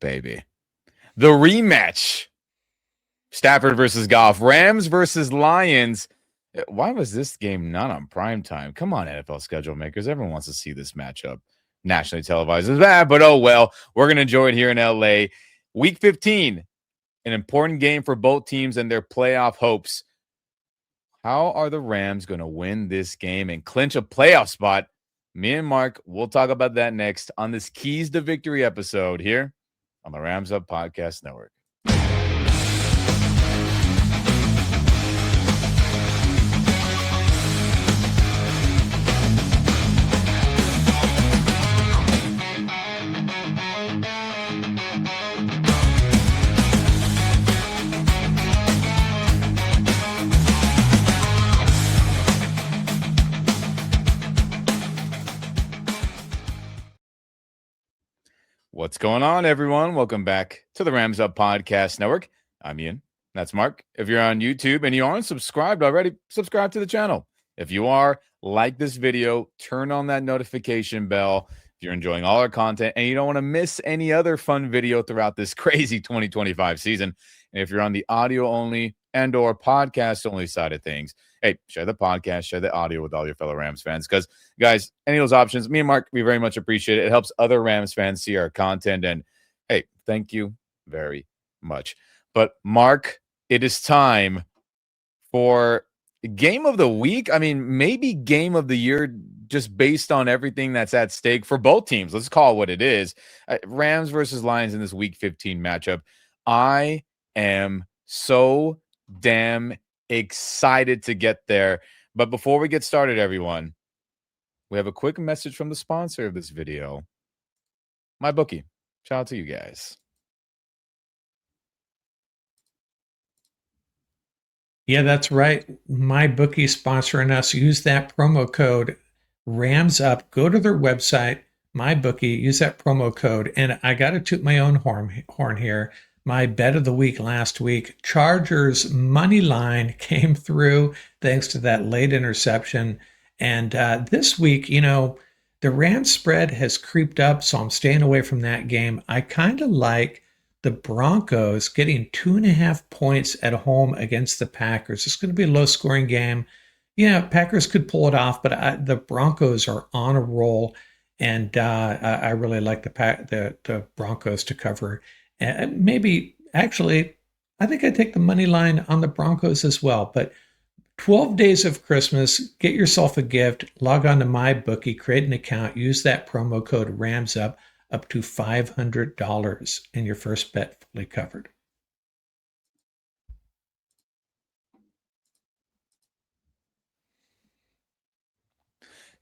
baby. The rematch. Stafford versus Goff. Rams versus Lions. Why was this game not on prime time? Come on, NFL schedule makers. Everyone wants to see this matchup nationally televised. It's bad, but oh well. We're going to enjoy it here in LA. Week 15, an important game for both teams and their playoff hopes. How are the Rams going to win this game and clinch a playoff spot? Me and Mark, we'll talk about that next on this Keys to Victory episode here on the Rams Up Podcast Network. What's going on, everyone? Welcome back to the Rams Up Podcast Network. I'm Ian. That's Mark. If you're on YouTube and you aren't subscribed already, subscribe to the channel. If you are, like this video, turn on that notification bell if you're enjoying all our content and you don't want to miss any other fun video throughout this crazy 2025 season. And if you're on the audio only and or podcast only side of things, hey, share the podcast, share the audio with all your fellow Rams fans. Because, guys, any of those options, me and Mark, we very much appreciate it. It helps other Rams fans see our content. And, hey, thank you very much. But, Mark, it is time for game of the week. I mean, maybe game of the year just based on everything that's at stake for both teams. Let's call it what it is. Rams versus Lions in this Week 15 matchup. I am so damn excited to get there. But before we get started, everyone, we have a quick message from the sponsor of this video, MyBookie. Shout out to you guys. Yeah, that's right. MyBookie sponsoring us. Use that promo code RAMSUP. Go to their website, MyBookie. Use that promo code. And I got to toot my own horn here. My bet of the week last week, Chargers money line came through thanks to that late interception. And this week, the Rams spread has creeped up, so I'm staying away from that game. I kind of like the Broncos getting 2.5 points at home against the Packers. It's going to be a low-scoring game. Yeah, Packers could pull it off, but the Broncos are on a roll, and I really like the Broncos to cover. Maybe, actually, I think I'd take the money line on the Broncos as well. But 12 days of Christmas, get yourself a gift, log on to MyBookie, create an account, use that promo code RAMSUP, up to $500, and your first bet fully covered.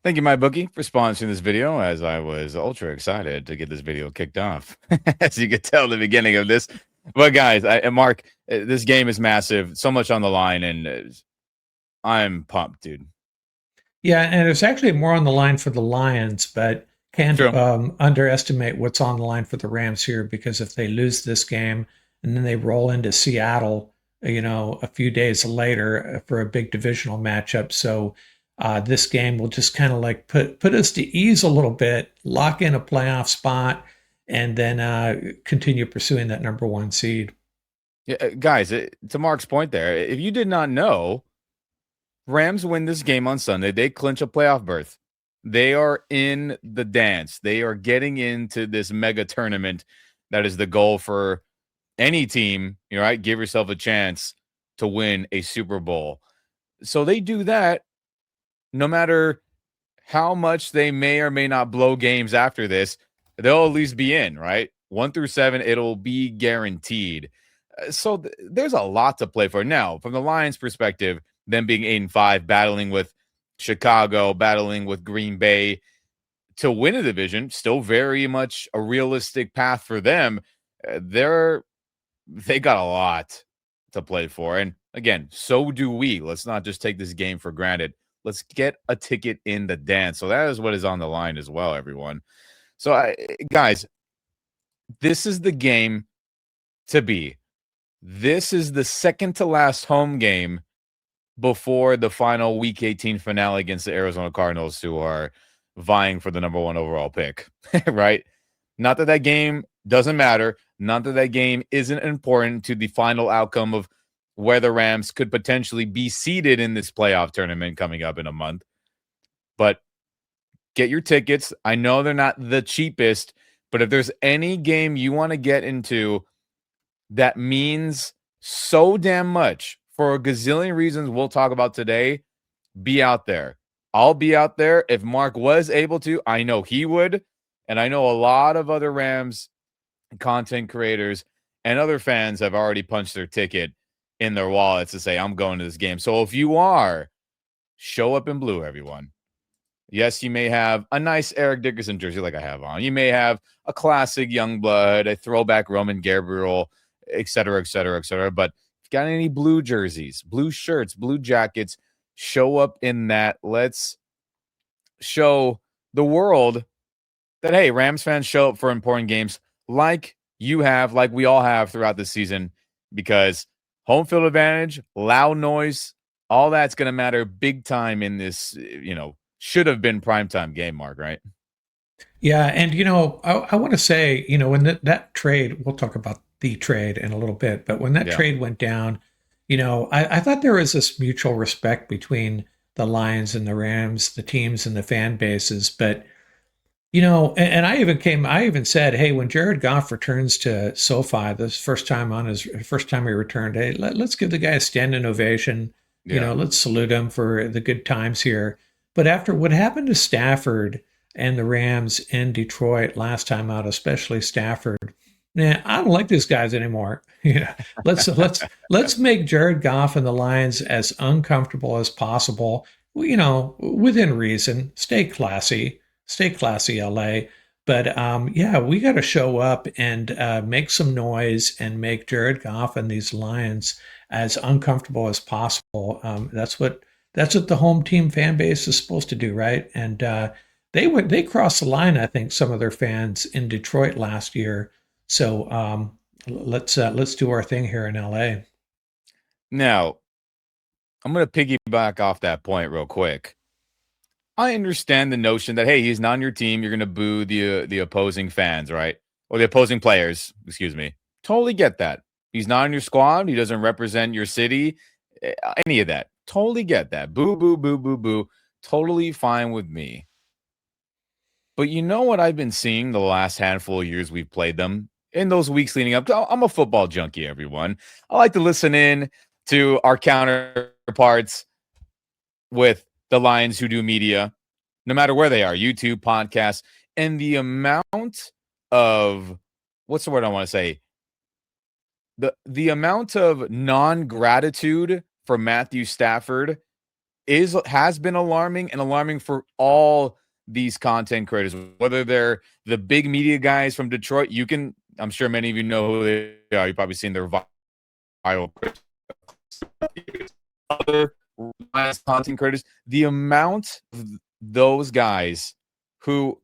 Thank you, MyBookie, for sponsoring this video, as I was ultra excited to get this video kicked off, as you could tell at the beginning of this. But, guys, Mark, this game is massive, so much on the line, and I'm pumped, dude. Yeah, and there's actually more on the line for the Lions, but can't underestimate what's on the line for the Rams here, because if they lose this game and then they roll into Seattle, a few days later for a big divisional matchup. So this game will just kind of like put us to ease a little bit, lock in a playoff spot, and then continue pursuing that number one seed. Yeah, guys, to Mark's point there, if you did not know, Rams win this game on Sunday, they clinch a playoff berth. They are in the dance. They are getting into this mega tournament that is the goal for any team, right? Give yourself a chance to win a Super Bowl. So they do that no matter how much they may or may not blow games after this. They'll at least be in, right? 1 through 7, it'll be guaranteed. So there's a lot to play for. Now, from the Lions' perspective, them being 8-5, battling with Chicago, battling with Green Bay to win a division, still very much a realistic path for them. They got a lot to play for. And again, so do we. Let's not just take this game for granted. Let's get a ticket in the dance. So that is what is on the line as well, everyone. So, guys, this is the game to be. This is the second to last home game before the final Week 18 finale against the Arizona Cardinals, who are vying for the number 1 overall pick, right? Not that game doesn't matter. Not that that game isn't important to the final outcome of where the Rams could potentially be seated in this playoff tournament coming up in a month. But get your tickets. I know they're not the cheapest, but if there's any game you want to get into that means so damn much for a gazillion reasons we'll talk about today, be out there. I'll be out there. If Mark was able to, I know he would. And I know a lot of other Rams content creators and other fans have already punched their ticket in their wallets to say, I'm going to this game. So if you are, show up in blue, everyone. Yes, you may have a nice Eric Dickerson jersey like I have on. You may have a classic Youngblood, a throwback Roman Gabriel, et cetera, et cetera, et cetera. But if you got any blue jerseys, blue shirts, blue jackets, show up in that. Let's show the world that, hey, Rams fans show up for important games like you have, like we all have throughout the season, because home field advantage, loud noise, all that's going to matter big time in this, should have been primetime game, Mark, right? Yeah. And, I want to say, when that trade, we'll talk about the trade in a little bit, but when that trade went down, I thought there was this mutual respect between the Lions and the Rams, the teams and the fan bases. But, and I even said, hey, when Jared Goff returns to SoFi, his first time he returned, hey, let's give the guy a standing ovation. Yeah. Let's salute him for the good times here. But after what happened to Stafford and the Rams in Detroit last time out, especially Stafford, I don't like these guys anymore. Let's make Jared Goff and the Lions as uncomfortable as possible. Within reason. Stay classy, LA. But we got to show up and make some noise and make Jared Goff and these Lions as uncomfortable as possible. That's what the home team fan base is supposed to do, right? And they crossed the line, I think, some of their fans in Detroit last year. So let's do our thing here in LA. Now, I'm going to piggyback off that point real quick. I understand the notion that, hey, he's not on your team. You're going to boo the opposing fans, right? Or the opposing players, excuse me. Totally get that. He's not on your squad. He doesn't represent your city. Any of that. Totally get that. Boo, boo, boo, boo, boo. Totally fine with me. But you know what I've been seeing the last handful of years we've played them? In those weeks leading up, I'm a football junkie, everyone. I like to listen in to our counterparts with the Lions who do media, no matter where they are, YouTube, podcasts, and the amount of, what's the word I want to say? The amount of non-gratitude for Matthew Stafford has been alarming for all these content creators, whether they're the big media guys from Detroit. I'm sure many of you know who they are. You've probably seen their viral other content creators. The amount of those guys who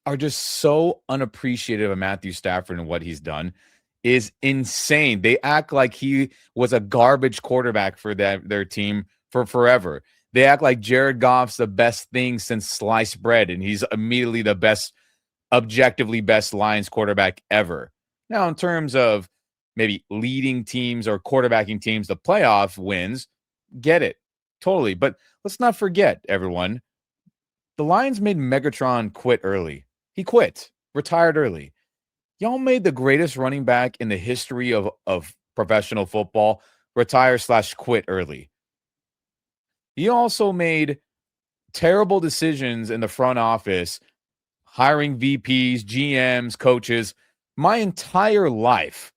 are just so unappreciative of Matthew Stafford and what he's done is insane. They act like he was a garbage quarterback for their team for forever. They act like Jared Goff's the best thing since sliced bread, and he's immediately the best, objectively best Lions quarterback ever. Now, in terms of maybe leading teams or quarterbacking teams to playoff wins, get it. Totally. But let's not forget, everyone, the Lions made Megatron quit early. He quit, retired early. Y'all made the greatest running back in the history of professional football retire/quit early. He also made terrible decisions in the front office, hiring VPs, GMs, coaches. My entire life,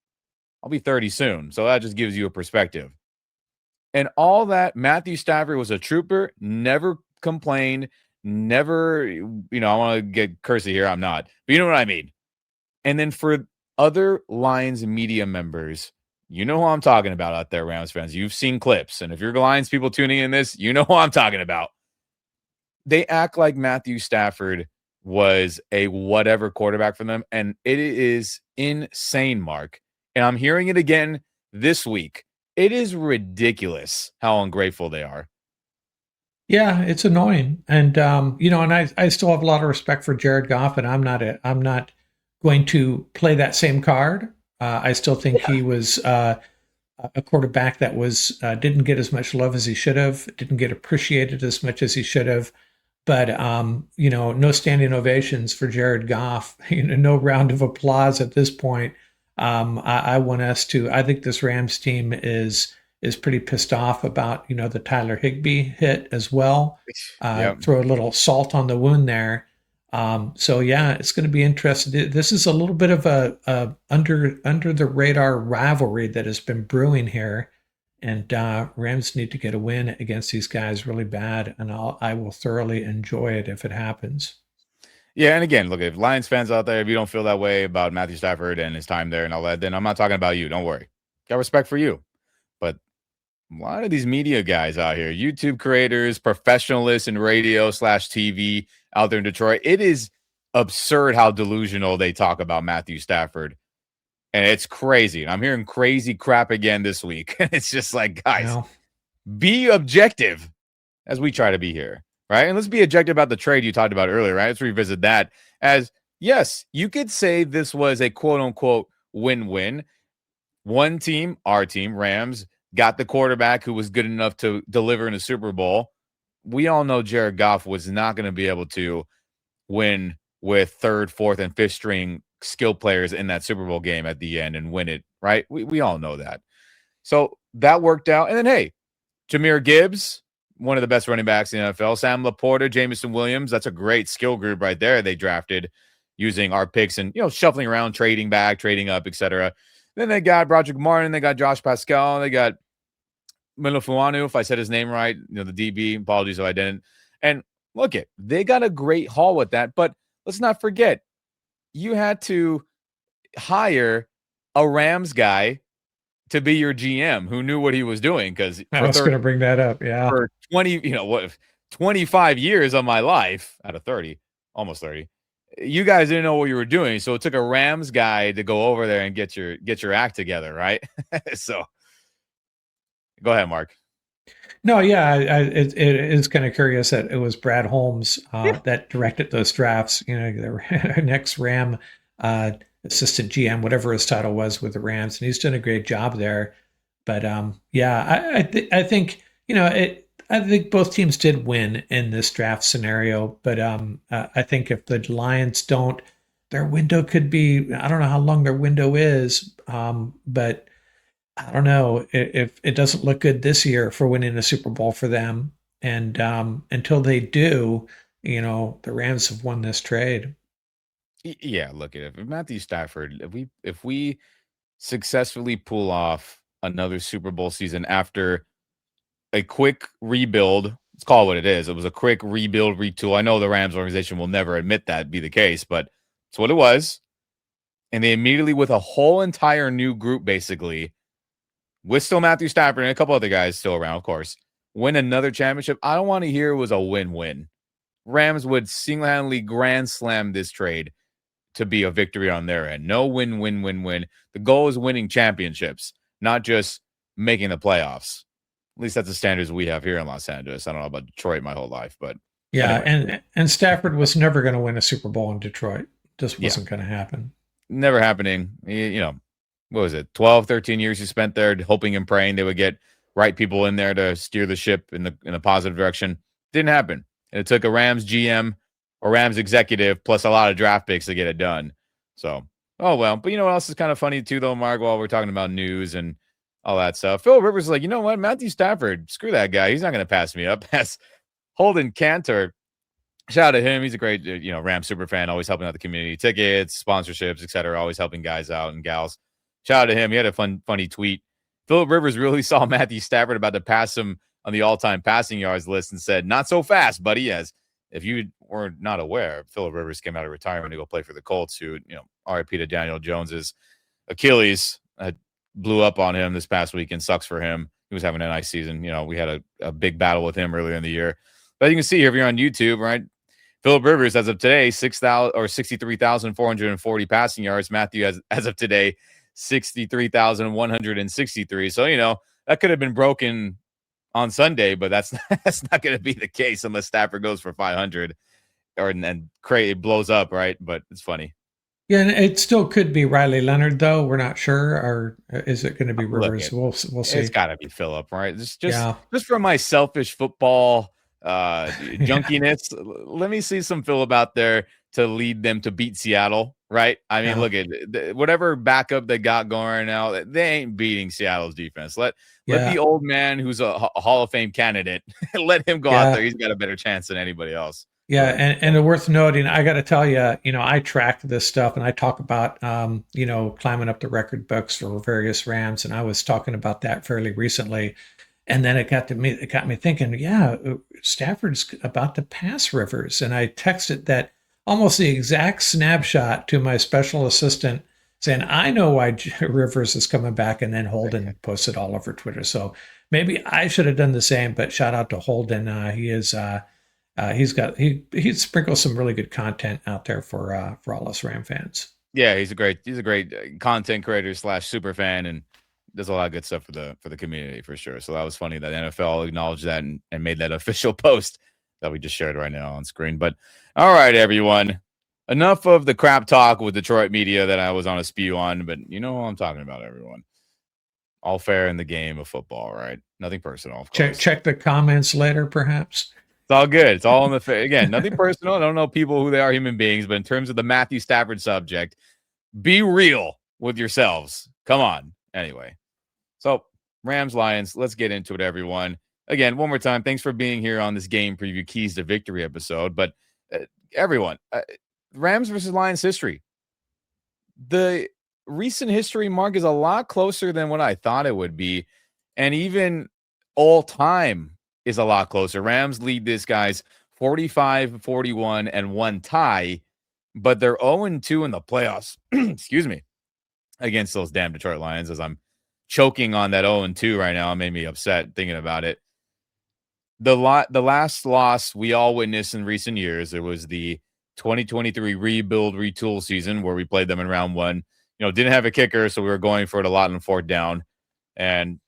I'll be 30 soon, so that just gives you a perspective. And all that, Matthew Stafford was a trooper, never complained, never, I want to get cursy here, I'm not. But you know what I mean. And then for other Lions media members, you know who I'm talking about out there, Rams fans. You've seen clips. And if you're Lions people tuning in this, you know who I'm talking about. They act like Matthew Stafford was a whatever quarterback for them. And it is insane, Mark. And I'm hearing it again this week. It is ridiculous how ungrateful they are. Yeah, it's annoying. And, and I still have a lot of respect for Jared Goff, and I'm not going to play that same card. I still think he was a quarterback that was didn't get as much love as he should have, didn't get appreciated as much as he should have. But no standing ovations for Jared Goff. No round of applause at this point. I want us to. I think this Rams team is pretty pissed off about the Tyler Higbee hit as well. Yep. Throw a little salt on the wound there. So yeah, it's going to be interesting. This is a little bit of a under the radar rivalry that has been brewing here, and Rams need to get a win against these guys really bad, and I will thoroughly enjoy it if it happens. Yeah, and again, look, if Lions fans out there, if you don't feel that way about Matthew Stafford and his time there and all that, then I'm not talking about you. Don't worry. Got respect for you. But a lot of these media guys out here, YouTube creators, professionalists in radio / TV out there in Detroit, it is absurd how delusional they talk about Matthew Stafford. And it's crazy. I'm hearing crazy crap again this week. It's just like, guys, be objective as we try to be here, right? And let's be objective about the trade you talked about earlier, right? Let's revisit that as, yes, you could say this was a quote-unquote win-win. One team, our team, Rams, got the quarterback who was good enough to deliver in a Super Bowl. We all know Jared Goff was not going to be able to win with third, fourth, and fifth string skill players in that Super Bowl game at the end and win it, right? We all know that. So that worked out. And then, hey, Jahmyr Gibbs, one of the best running backs in the NFL, Sam Laporta, Jameson Williams, that's a great skill group right there they drafted using our picks and, shuffling around, trading back, trading up, etc. Then they got Broderick Martin, they got Josh Pascal, they got Melifuanu, if I said his name right, the DB, apologies if I didn't. And look they got a great haul with that, but let's not forget, you had to hire a Rams guy to be your GM who knew what he was doing, because I was going to bring that up. Yeah. For 25 years of my life out of 30, almost 30, you guys didn't know what you were doing. So it took a Rams guy to go over there and get your act together, right? So go ahead, Mark. No, yeah, it is kind of curious that it was Brad Holmes that directed those drafts. The next Ram assistant GM, whatever his title was with the Rams, and he's done a great job there. But I think I think both teams did win in this draft scenario. But I think if the Lions don't, their window could be, I don't know how long their window is, but I don't know if it doesn't look good this year for winning a Super Bowl for them. And until they do, the Rams have won this trade. Yeah, look at it. If Matthew Stafford, if we successfully pull off another Super Bowl season after a quick rebuild, let's call it what it is. It was a quick rebuild, retool. I know the Rams organization will never admit that be the case, but it's what it was. And they immediately, with a whole entire new group, basically, with still Matthew Stafford and a couple other guys still around, of course, win another championship. I don't want to hear it was a win-win. Rams would single-handedly grand slam this trade to be a victory on their end. No win-win-win-win. The goal is winning championships, not just making the playoffs. At least that's the standards we have here in Los Angeles. I don't know about Detroit my whole life, but yeah, anyway. and Stafford was never going to win a Super Bowl in Detroit. Just wasn't going to happen. Never happening. What was it? 12, 13 years you spent there hoping and praying they would get right people in there to steer the ship in a positive direction. Didn't happen. And it took a Rams GM, a Rams executive, plus a lot of draft picks to get it done. So, oh well. But you know what else is kind of funny too, though, Mark, while we're talking about news and all that stuff? Phil Rivers is like, you know what? Matthew Stafford, screw that guy. He's not going to pass me up. As Holden Cantor, shout out to him. He's a great, Rams super fan, always helping out the community, tickets, sponsorships, etc. Always helping guys out and gals. Shout out to him. He had a funny tweet. Philip Rivers really saw Matthew Stafford about to pass him on the all-time passing yards list and said, "Not so fast, buddy." As if you were not aware, Philip Rivers came out of retirement to go play for the Colts, who, RIP to Daniel Jones's Achilles blew up on him this past week and sucks for him. He was having a nice season. We had a big battle with him earlier in the year. But you can see here, if you're on YouTube, right? Philip Rivers, as of today, 63,440 passing yards. Matthew, as of today, 63,163. So, that could have been broken on Sunday, but that's not going to be the case unless Stafford goes for 500 and it blows up, right? But it's funny. Yeah, and it still could be Riley Leonard, though. We're not sure. Or is it going to be Look, Rivers? We'll it's see. got to be Philip, right? Yeah. Just for my selfish football Yeah. junkiness, let me see some Philip out there to lead them to beat Seattle, right? I mean, Yeah. look at whatever backup they got going right now, they ain't beating Seattle's defense. Let the Yeah. old man who's a Hall of Fame candidate let him go out there. Yeah. He's got a better chance than anybody else. Yeah, But and worth noting, I got to tell you, I track this stuff and I talk about, climbing up the record books for various Rams, and I was talking about that fairly recently, and then it got me thinking, yeah, Stafford's about to pass Rivers, and I texted that almost the exact snapshot to my special assistant saying, I know why Rivers is coming back, and then Holden posted all over Twitter. So maybe I should have done the same, but shout out to Holden. He is. He sprinkles some really good content out there for all us Ram fans. yeah, he's a great content creator slash super fan, and does a lot of good stuff for the community for sure. So that was funny that NFL acknowledged that and made that official post that we just shared right now on screen. But all right, everyone, enough of the crap talk with Detroit media that I was on a spew on. But you know what I'm talking about, everyone. All fair in the game of football, right? Nothing personal, of course. Check the comments later, perhaps. It's all good. It's all in the again, nothing personal. I don't know people who they are, human beings, but in terms of the Matthew Stafford subject, be real with yourselves. Come on. Anyway, so Rams Lions. Let's get into it, everyone. Again, one more time, thanks for being here on this game preview keys to victory episode. But everyone, Rams versus Lions history. The recent history mark is a lot closer than what I thought it would be, and even all time is a lot closer. Rams lead this guys 45-41 and one tie, but they're 0-2 in the playoffs. Excuse me. Against those damn Detroit Lions, as I'm choking on that 0-2 right now. It made me upset thinking about it. The last loss we all witnessed in recent years, it was the 2023 rebuild retool season where we played them in round one. Didn't have a kicker, so we were going for it a lot in fourth down. And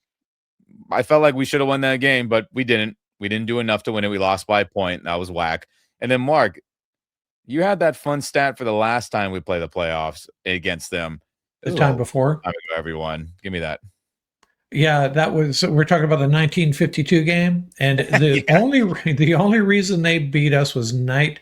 I felt like we should have won that game, but we didn't. We didn't do enough to win it. We lost by a point. That was whack. And then, Mark, you had that fun stat for the last time we played the playoffs against them. The time before. Everyone, give me that. Yeah, we're talking about the 1952 game, and the only reason they beat us was Night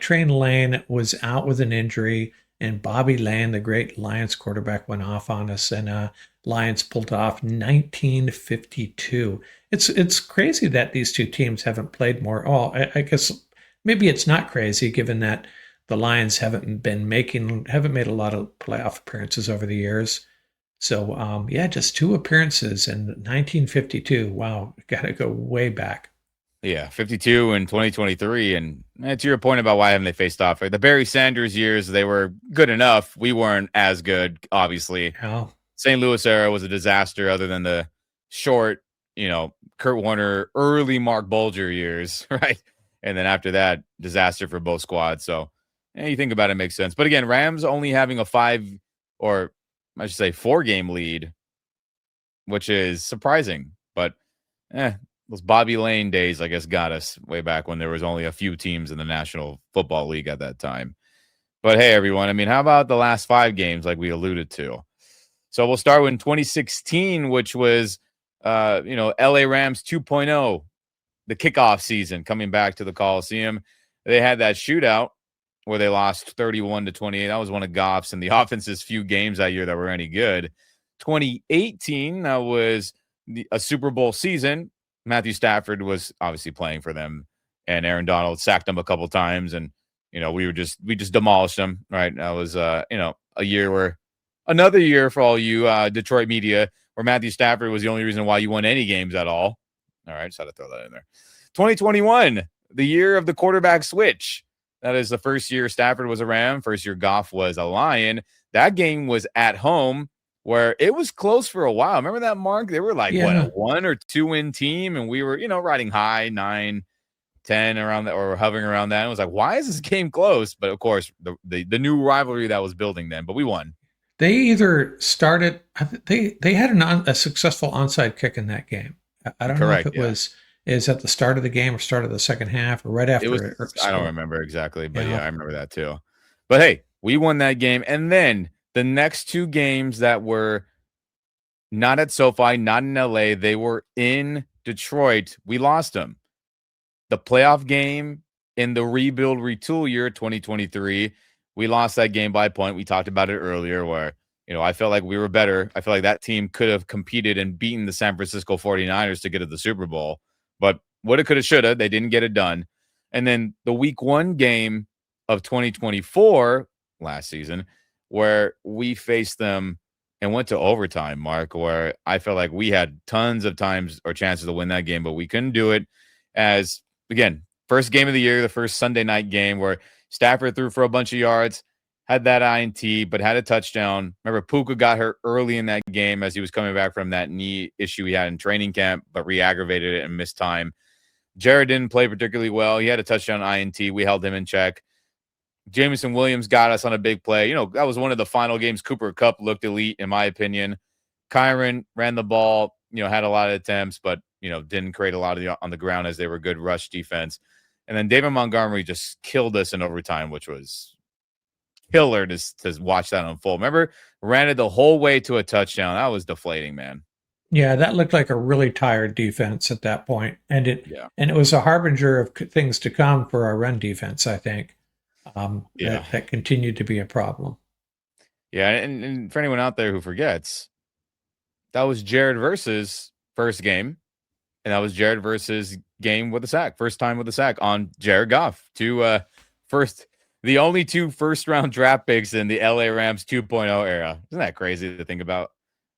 Train Lane was out with an injury, and Bobby Lane, the great Lions quarterback, went off on us, and Lions pulled off 1952. It's crazy that these two teams haven't played more. Oh, I guess maybe it's not crazy given that the Lions haven't made a lot of playoff appearances over the years. So, just two appearances in 1952. Wow, got to go way back. Yeah, 52 in 2023. And to your point about why haven't they faced off, the Barry Sanders years, they were good enough. We weren't as good, obviously. Oh. St. Louis era was a disaster other than the short, Kurt Warner, early Mark Bulger years, right? And then after that, disaster for both squads. So you think about it, makes sense. But again, Rams only having a 4-game lead, which is surprising. But those Bobby Lane days, I guess, got us way back when there was only a few teams in the National Football League at that time. But hey, everyone, I mean, how about the last 5 games like we alluded to? So we'll start with 2016, which was, LA Rams 2.0, the kickoff season coming back to the Coliseum. They had that shootout where they lost 31-28. That was one of Goff's and the offense's few games that year that were any good. 2018, that was a Super Bowl season. Matthew Stafford was obviously playing for them, and Aaron Donald sacked them a couple times, and we just demolished them. Right? That was another year for all you Detroit media where Matthew Stafford was the only reason why you won any games at all. All right, just had to throw that in there. 2021, the year of the quarterback switch. That is the first year Stafford was a Ram, first year Goff was a Lion. That game was at home where it was close for a while. Remember that, Mark? They were like, a 1 or 2 win team, and we were, riding high 9, 10 around that, or hovering around that. And it was like, why is this game close? But of course, the new rivalry that was building then, but we won. They either started, they had a successful onside kick in that game. I don't know if it is at the start of the game or start of the second half or right after. I don't remember exactly, but I remember that too. But hey, We won that game. And then the next two games that were not at SoFi, not in LA, they were in Detroit. We lost them. The playoff game in the rebuild retool year 2023, we lost that game by a point. We talked about it earlier where, I felt like we were better. I feel like that team could have competed and beaten the San Francisco 49ers to get to the Super Bowl. But woulda, coulda, shoulda. They didn't get it done. And then the week one game of 2024 last season where we faced them and went to overtime, Mark, where I felt like we had tons of times or chances to win that game, but we couldn't do it. As, again, first game of the year, the first Sunday night game where Stafford threw for a bunch of yards, had that INT, but had a touchdown. Remember, Puka got hurt early in that game as he was coming back from that knee issue he had in training camp, but re-aggravated it and missed time. Jared didn't play particularly well. He had a touchdown INT. We held him in check. Jameson Williams got us on a big play. That was one of the final games. Cooper Kupp looked elite, in my opinion. Kyron ran the ball, had a lot of attempts, but, didn't create a lot of on the ground as they were good rush defense. And then David Montgomery just killed us in overtime, which was killer to watch that unfold. Remember, ran it the whole way to a touchdown. That was deflating, man. Yeah, that looked like a really tired defense at that point. And it was a harbinger of things to come for our run defense, I think. That continued to be a problem. Yeah, and for anyone out there who forgets, that was Jared Verse's first game, and that was Jared Verse's game with a sack, first time with a sack on Jared Goff. The only two first-round draft picks in the LA Rams 2.0 era. Isn't that crazy to think about,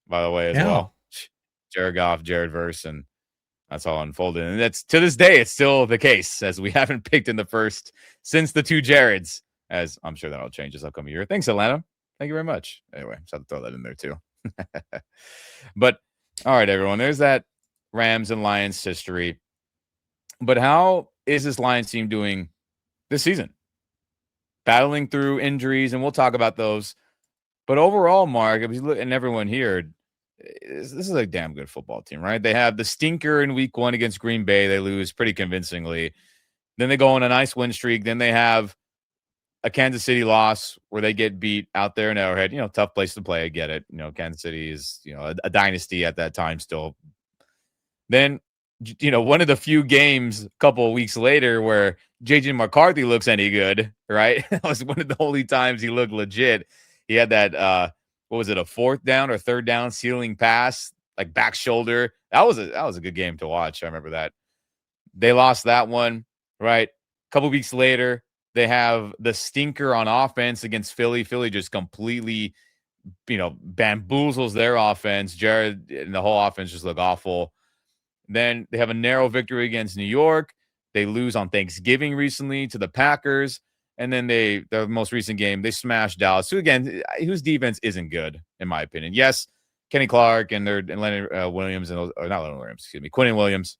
by the way, as well? Jared Goff, Jared Verse, and that's all unfolded. And that's, to this day, it's still the case, as we haven't picked in the first since the two Jareds, as I'm sure that'll change this upcoming year. Thanks, Atlanta. Thank you very much. Anyway, just have to throw that in there too. But all right, everyone, there's that Rams and Lions history. But how is this Lions team doing this season? Battling through injuries, and we'll talk about those. But overall, Mark, if you look, and everyone here, this is a damn good football team, right? They have the stinker in week one against Green Bay. They lose pretty convincingly. Then they go on a nice win streak. Then they have a Kansas City loss where they get beat out there in Arrowhead. Tough place to play. I get it. Kansas City is, a dynasty at that time still. Then, one of the few games a couple of weeks later where J.J. McCarthy looks any good, right? That was one of the only times he looked legit. He had that, what was it, a fourth down or third down ceiling pass, like back shoulder. That was a good game to watch. I remember that. They lost that one, right? A couple weeks later, they have the stinker on offense against Philly. Philly just completely, bamboozles their offense. Jared and the whole offense just look awful. Then they have a narrow victory against New York. They lose on Thanksgiving recently to the Packers. And then their most recent game, they smashed Dallas, who, again, whose defense isn't good, in my opinion. Yes, Kenny Clark and Leonard Williams, not Leonard Williams, excuse me, Quinnen Williams.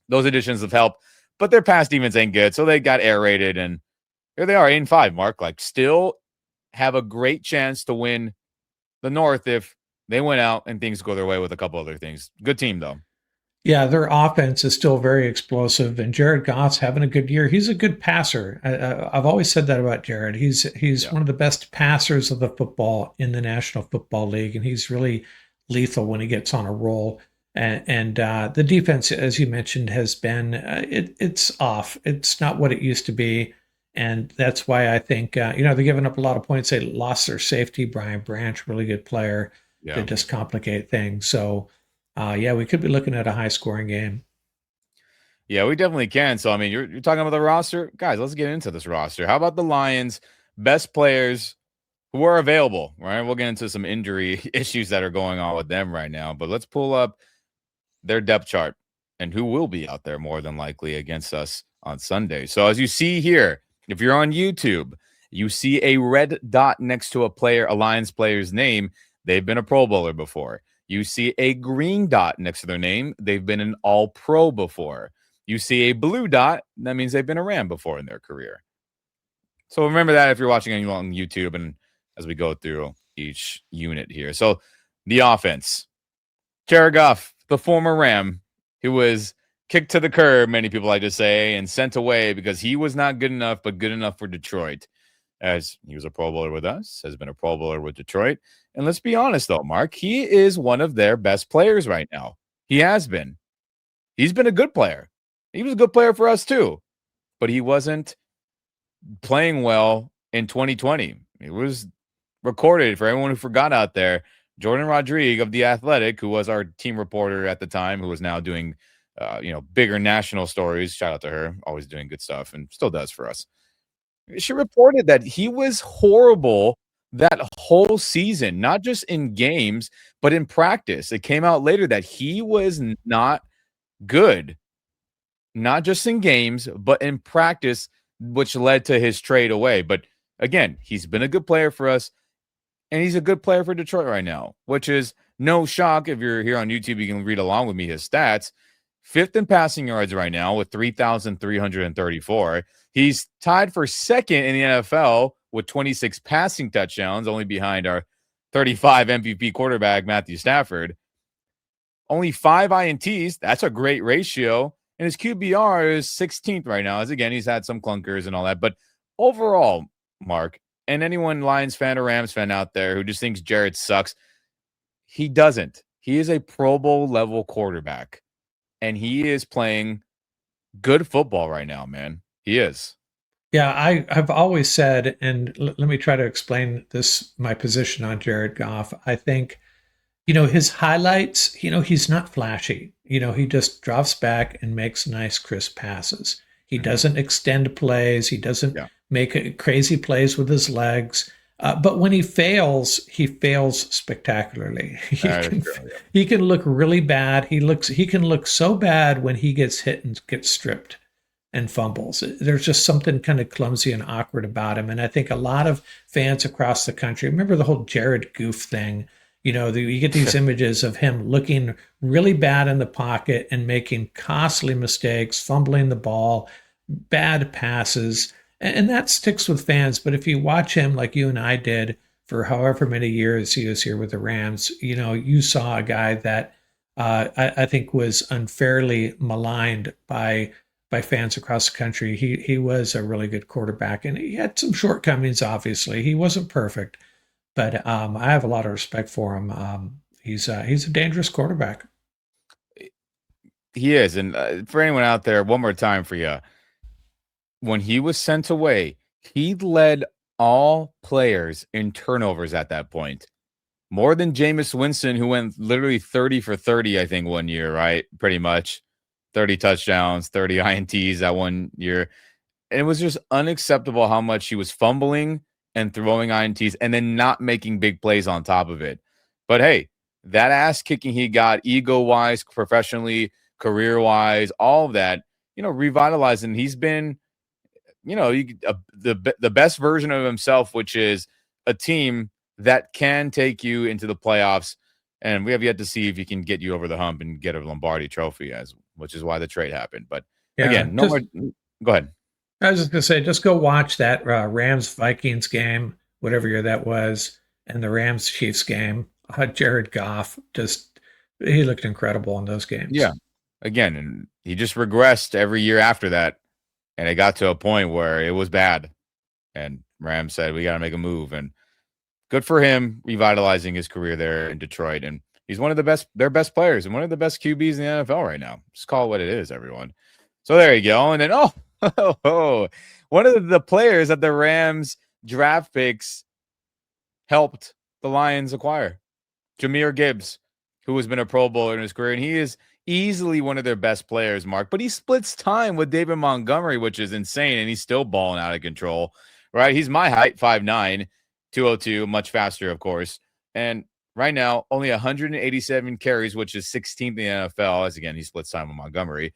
Those additions have helped, but their pass defense ain't good. So they got aerated, and here they are, 8-5, Mark. Like, still have a great chance to win the North if they went out and things go their way with a couple other things. Good team, though. Yeah, their offense is still very explosive, and Jared Goff's having a good year. He's a good passer. I've always said that about Jared. He's one of the best passers of the football in the National Football League, and he's really lethal when he gets on a roll. And the defense, as you mentioned, has been it's off. It's not what it used to be, and that's why I think they're giving up a lot of points. They lost their safety, Brian Branch, really good player. Yeah. To just complicate things. So. We could be looking at a high-scoring game. Yeah, we definitely can. So, I mean, you're talking about the roster. Guys, let's get into this roster. How about the Lions' best players who are available, right? We'll get into some injury issues that are going on with them right now. But let's pull up their depth chart and who will be out there more than likely against us on Sunday. So, as you see here, if you're on YouTube, you see a red dot next to a Lions player's name. They've been a Pro Bowler before. You see a green dot next to their name. They've been an All-Pro before. You see a blue dot. That means they've been a Ram before in their career. So remember that if you're watching on YouTube and as we go through each unit here. So the offense. Jared Goff, the former Ram, who was kicked to the curb, many people like to say, and sent away because he was not good enough, but good enough for Detroit. as he was a Pro Bowler with us, has been a Pro Bowler with Detroit. And let's be honest, though, Mark, he is one of their best players right now. He has been. He's been a good player. He was a good player for us, too. But he wasn't playing well in 2020. It was recorded for everyone who forgot out there. Jordan Rodriguez of The Athletic, who was our team reporter at the time, who was now doing, bigger national stories. Shout out to her, always doing good stuff and still does for us. She reported that he was horrible that whole season, not just in games, but in practice. It came out later that he was not good, not just in games, but in practice, which led to his trade away. But again, he's been a good player for us, and he's a good player for Detroit right now, which is no shock. If you're here on YouTube, you can read along with me his stats. 5th in passing yards right now with 3,334. He's tied for 2nd in the NFL with 26 passing touchdowns, only behind our 35 MVP quarterback, Matthew Stafford. Only 5 INTs. That's a great ratio. And his QBR is 16th right now. As again, he's had some clunkers and all that. But overall, Mark, and anyone Lions fan or Rams fan out there who just thinks Jared sucks, he doesn't. He is a Pro Bowl level quarterback. And he is playing good football right now, man. He is. Yeah, I've always said, and let me try to explain this, my position on Jared Goff. I think, his highlights, he's not flashy. He just drops back and makes nice, crisp passes. He doesn't extend plays. He doesn't make crazy plays with his legs. But when he fails spectacularly. He can look really bad. He can look so bad when he gets hit and gets stripped and fumbles. There's just something kind of clumsy and awkward about him. And I think a lot of fans across the country remember the whole Jared Goof thing. You get these images of him looking really bad in the pocket and making costly mistakes, fumbling the ball, bad passes. And that sticks with fans. But if you watch him like you and I did for however many years he was here with the Rams, you saw a guy that I think was unfairly maligned by fans across the country. He was a really good quarterback, and he had some shortcomings, obviously. He wasn't perfect, but I have a lot of respect for him. He's a dangerous quarterback. He is. And for anyone out there, one more time for you. When he was sent away, he led all players in turnovers at that point. More than Jameis Winston, who went literally 30 for 30, I think, one year, right? Pretty much. 30 touchdowns, 30 INTs that one year. And it was just unacceptable how much he was fumbling and throwing INTs and then not making big plays on top of it. But hey, that ass kicking he got ego-wise, professionally, career-wise, all of that, revitalizing. He's been the best version of himself, which is a team that can take you into the playoffs. And we have yet to see if he can get you over the hump and get a Lombardi trophy, which is why the trade happened. But again, go ahead. I was just going to say, just go watch that Rams-Vikings game, whatever year that was, and the Rams-Chiefs game. Jared Goff, he looked incredible in those games. Yeah. Again, and he just regressed every year after that. And it got to a point where it was bad. And Rams said, we got to make a move. And good for him revitalizing his career there in Detroit. And he's one of their best players and one of the best QBs in the NFL right now. Just call it what it is, everyone. So there you go. And then, one of the players that the Rams draft picks helped the Lions acquire, Jahmyr Gibbs, who has been a Pro Bowler in his career. And he is easily one of their best players, Mark, but he splits time with David Montgomery, which is insane, and he's still balling out of control, right? He's my height, 5'9", 202, much faster, of course, and right now, only 187 carries, which is 16th in the NFL, as again, he splits time with Montgomery.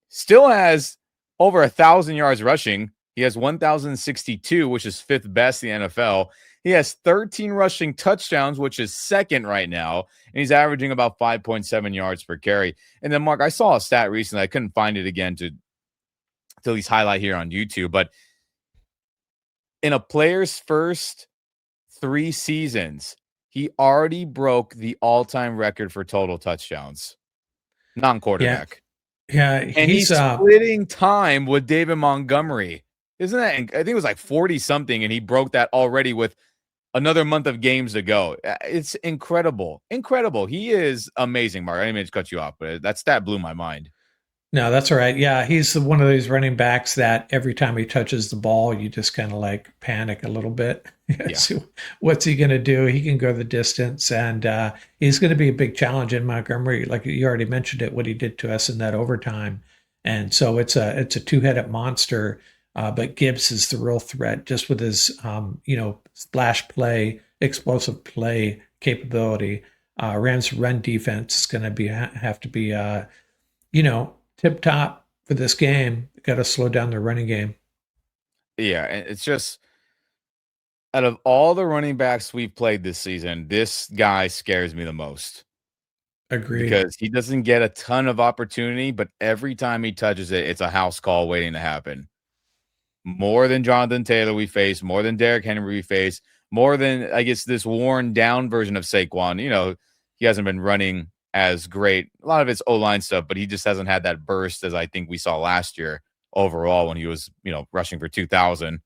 Still has over 1,000 yards rushing. He has 1,062, which is 5th best in the NFL. He has 13 rushing touchdowns, which is 2nd right now, and he's averaging about 5.7 yards per carry. And then, Mark, I saw a stat recently. I couldn't find it again to at least highlight here on YouTube, but in a player's first 3 seasons, he already broke the all-time record for total touchdowns, non-quarterback. Yeah, and he's splitting time with David Montgomery. Isn't that? I think it was like 40 something, and he broke that already with another month of games to go. It's incredible. Incredible. He is amazing, Mark. I didn't mean to cut you off, but that stat blew my mind. No, that's all right. Yeah, he's one of those running backs that every time he touches the ball, you just kind of like panic a little bit. Yeah. So what's he going to do? He can go the distance, and he's going to be a big challenge in Montgomery. Like you already mentioned it, what he did to us in that overtime, and so it's a two-headed monster. But Gibbs is the real threat, just with his splash play, explosive play capability. Rams' run defense is going to have to be tip top for this game. Got to slow down the running game. Yeah, and it's just out of all the running backs we've played this season, this guy scares me the most Agreed. because he doesn't get a ton of opportunity, but every time he touches it, it's a house call waiting to happen. More than Jonathan Taylor we face, more than Derrick Henry we face, more than, I guess, this worn down version of Saquon. He hasn't been running as great. A lot of it's O-line stuff, but he just hasn't had that burst as I think we saw last year overall when he was, rushing for 2,000.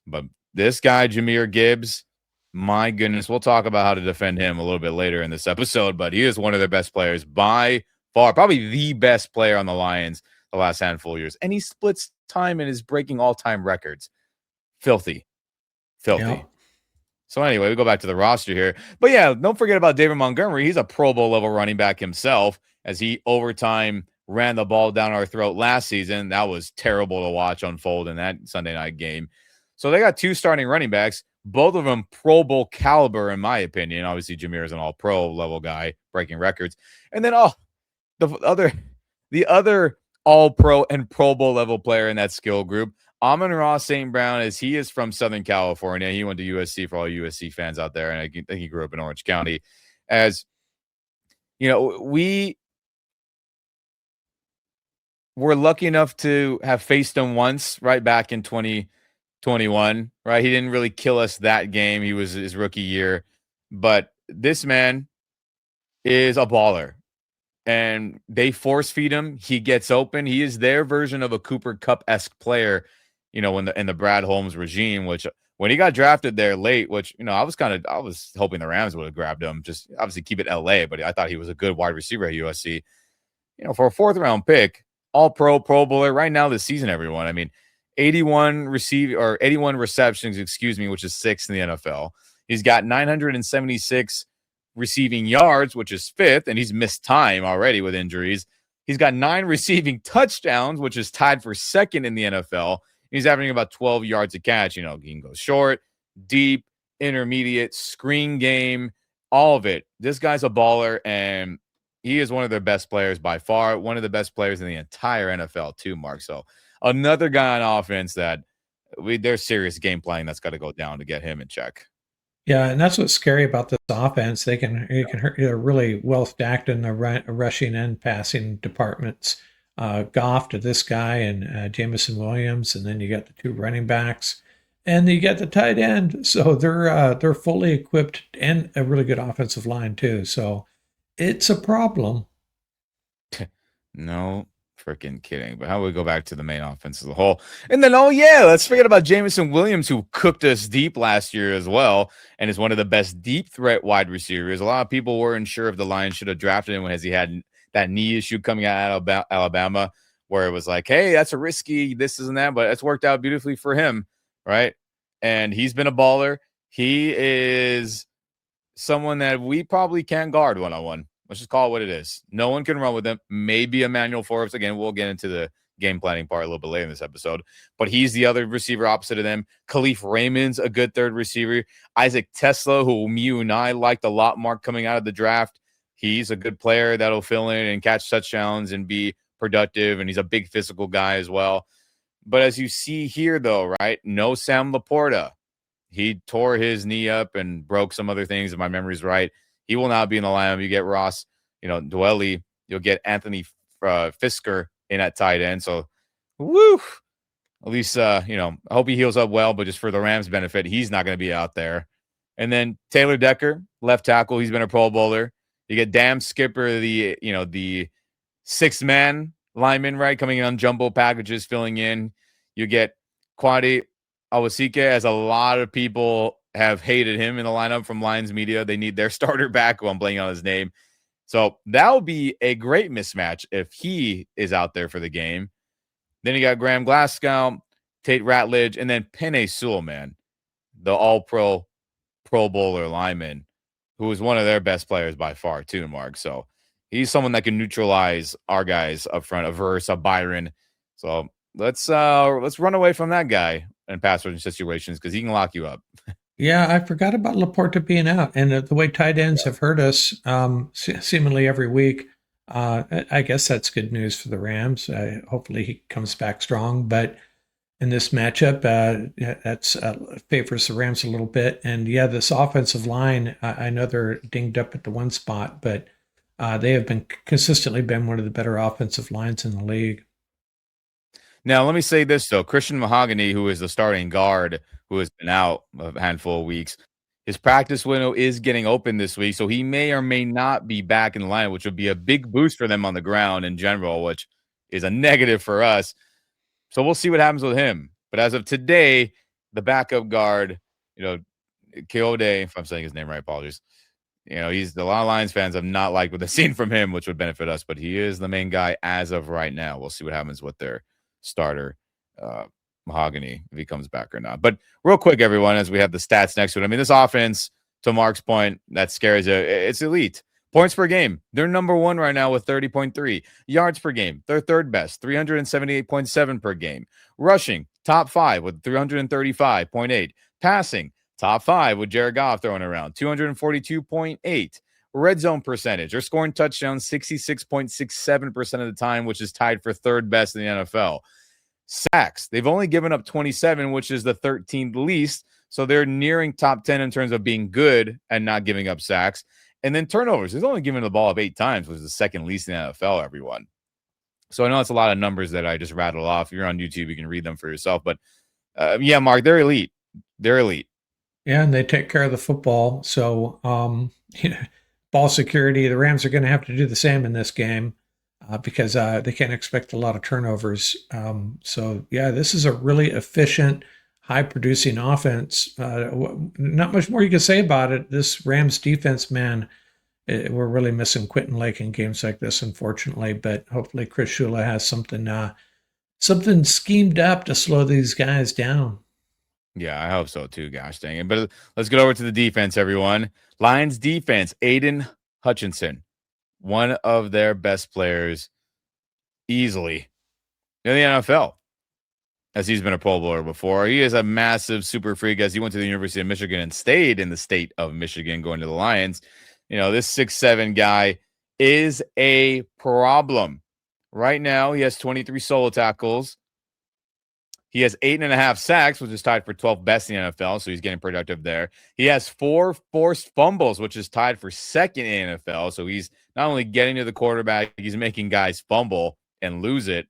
But this guy, Jahmyr Gibbs, my goodness, we'll talk about how to defend him a little bit later in this episode, but he is one of their best players by far, probably the best player on the Lions the last handful of years. And he splits time and is breaking all-time records. Filthy. Yeah. So anyway, we go back to the roster here. But yeah, don't forget about David Montgomery. He's a Pro Bowl level running back himself as he overtime ran the ball down our throat last season. That was terrible to watch unfold in that Sunday night game. So they got two starting running backs, both of them Pro Bowl caliber, in my opinion. Obviously, Jahmyr is an all-pro level guy, breaking records. And then, the other all-pro and Pro Bowl level player in that skill group, Amon-Ra St. Brown, as he is from Southern California. He went to USC for all USC fans out there, and I think he grew up in Orange County. As, we were lucky enough to have faced him once, right back in 2021, right? He didn't really kill us that game. He was his rookie year. But this man is a baller. And they force feed him. He gets open. He is their version of a Cooper Kupp-esque player, in the Brad Holmes regime, which when he got drafted there late, which, I was hoping the Rams would have grabbed him, just obviously keep it LA, but I thought he was a good wide receiver at USC. For a 4th round pick, all Pro Bowler right now this season, everyone. I mean, 81 receptions, which is 6th in the NFL. He's got 976 receiving yards, which is 5th, and he's missed time already with injuries. He's got 9 receiving touchdowns, which is tied for 2nd in the NFL. He's averaging about 12 yards a catch. He can go short, deep, intermediate, screen game, all of it. This guy's a baller, and he is one of their best players by far, one of the best players in the entire NFL too, Mark. So another guy on offense that there's serious game planning that's got to go down to get him in check. Yeah, and that's what's scary about this offense. They're really well stacked in the rushing and passing departments. Goff to this guy and Jameson Williams, and then you got the 2 running backs, and you got the tight end. So they're fully equipped and a really good offensive line too. So it's a problem. No freaking kidding. But how do we go back to the main offense as a whole? And then, let's forget about Jameson Williams, who cooked us deep last year as well, and is one of the best deep threat wide receivers. A lot of people weren't sure if the Lions should have drafted him as he had that knee issue coming out of Alabama, where it was like, hey, that's a risky this and that, but it's worked out beautifully for him, right? And he's been a baller. He is someone that we probably can't guard one-on-one. Let's just call it what it is. No one can run with him. Maybe Emmanuel Forbes. Again, we'll get into the game planning part a little bit later in this episode. But he's the other receiver opposite of them. Khalif Raymond's a good 3rd receiver. Isaac Tesla, who you and I liked a lot, Mark, coming out of the draft. He's a good player that'll fill in and catch touchdowns and be productive, and he's a big physical guy as well. But as you see here, though, right, no Sam Laporta. He tore his knee up and broke some other things, if my memory's right. He will not be in the lineup. You get Ross, Dwelly. You'll get Anthony Fisker in at tight end. So, woo! At least, I hope he heals up well, but just for the Rams' benefit, he's not going to be out there. And then Taylor Decker, left tackle. He's been a Pro Bowler. You get Dam Skipper, the 6th man lineman, right, coming in on jumbo packages, filling in. You get Kwadi Awasike, as a lot of people have hated him in the lineup from Lions media. They need their starter back, who I'm blanking on his name. So that'll be a great mismatch if he is out there for the game. Then you got Graham Glasgow, Tate Ratledge, and then Penei Sewell, man, the all-pro Pro Bowler lineman, who is one of their best players by far too, Mark. So he's someone that can neutralize our guys up front, Averse, Byron. So let's run away from that guy in pass rushing situations because he can lock you up. Yeah, I forgot about Laporta being out, and the way tight ends have hurt us seemingly every week. I guess that's good news for the Rams. Hopefully, he comes back strong. But in this matchup, that's favors the Rams a little bit. And yeah, this offensive line, I know they're dinged up at the one spot, but they have been consistently been one of the better offensive lines in the league. Now, let me say this, though. Christian Mahogany, who is the starting guard, who has been out a handful of weeks, his practice window is getting open this week, so he may or may not be back in the line, which would be a big boost for them on the ground in general, which is a negative for us. So we'll see what happens with him. But as of today, the backup guard, Keode, if I'm saying his name right, apologies. He's a lot of Lions fans have not liked what they've seen from him, which would benefit us, but he is the main guy as of right now. We'll see what happens with their starter, Mahogany, if he comes back or not. But real quick, everyone, as we have the stats next to it, I mean, this offense, to Mark's point, that scares you. It's elite. Points per game, they're number one right now with 30.3. Yards per game, they're third best, 378.7 per game. Rushing, top 5 with 335.8. Passing, top 5 with Jared Goff throwing around, 242.8. Red zone percentage, they're scoring touchdowns 66.67% of the time, which is tied for third best in the NFL. Sacks, they've only given up 27, which is the 13th least. So they're nearing top 10 in terms of being good and not giving up sacks. And then turnovers, he's only given the ball up 8 times, which is the second least in the NFL, everyone. So I know it's a lot of numbers that I just rattled off. If you're on YouTube, you can read them for yourself. But yeah, Mark, they're elite. They're elite. Yeah, and they take care of the football. So, ball security, the Rams are going to have to do the same in this game because they can't expect a lot of turnovers. So, yeah, this is a really efficient, high-producing offense. Not much more you can say about it. This Rams defense, man, we're really missing Quentin Lake in games like this, unfortunately. But hopefully Chris Shula has something schemed up to slow these guys down. Yeah, I hope so too, gosh dang it. But let's get over to the defense, everyone. Lions defense, Aiden Hutchinson, one of their best players easily in the NFL, as he's been a Pro Bowler before. He is a massive super freak, as he went to the University of Michigan and stayed in the state of Michigan going to the Lions. This 6'7" guy is a problem. Right now, he has 23 solo tackles. He has 8.5 sacks, which is tied for 12th best in the NFL, so he's getting productive there. He has 4 forced fumbles, which is tied for second in the NFL, so he's not only getting to the quarterback, he's making guys fumble and lose it.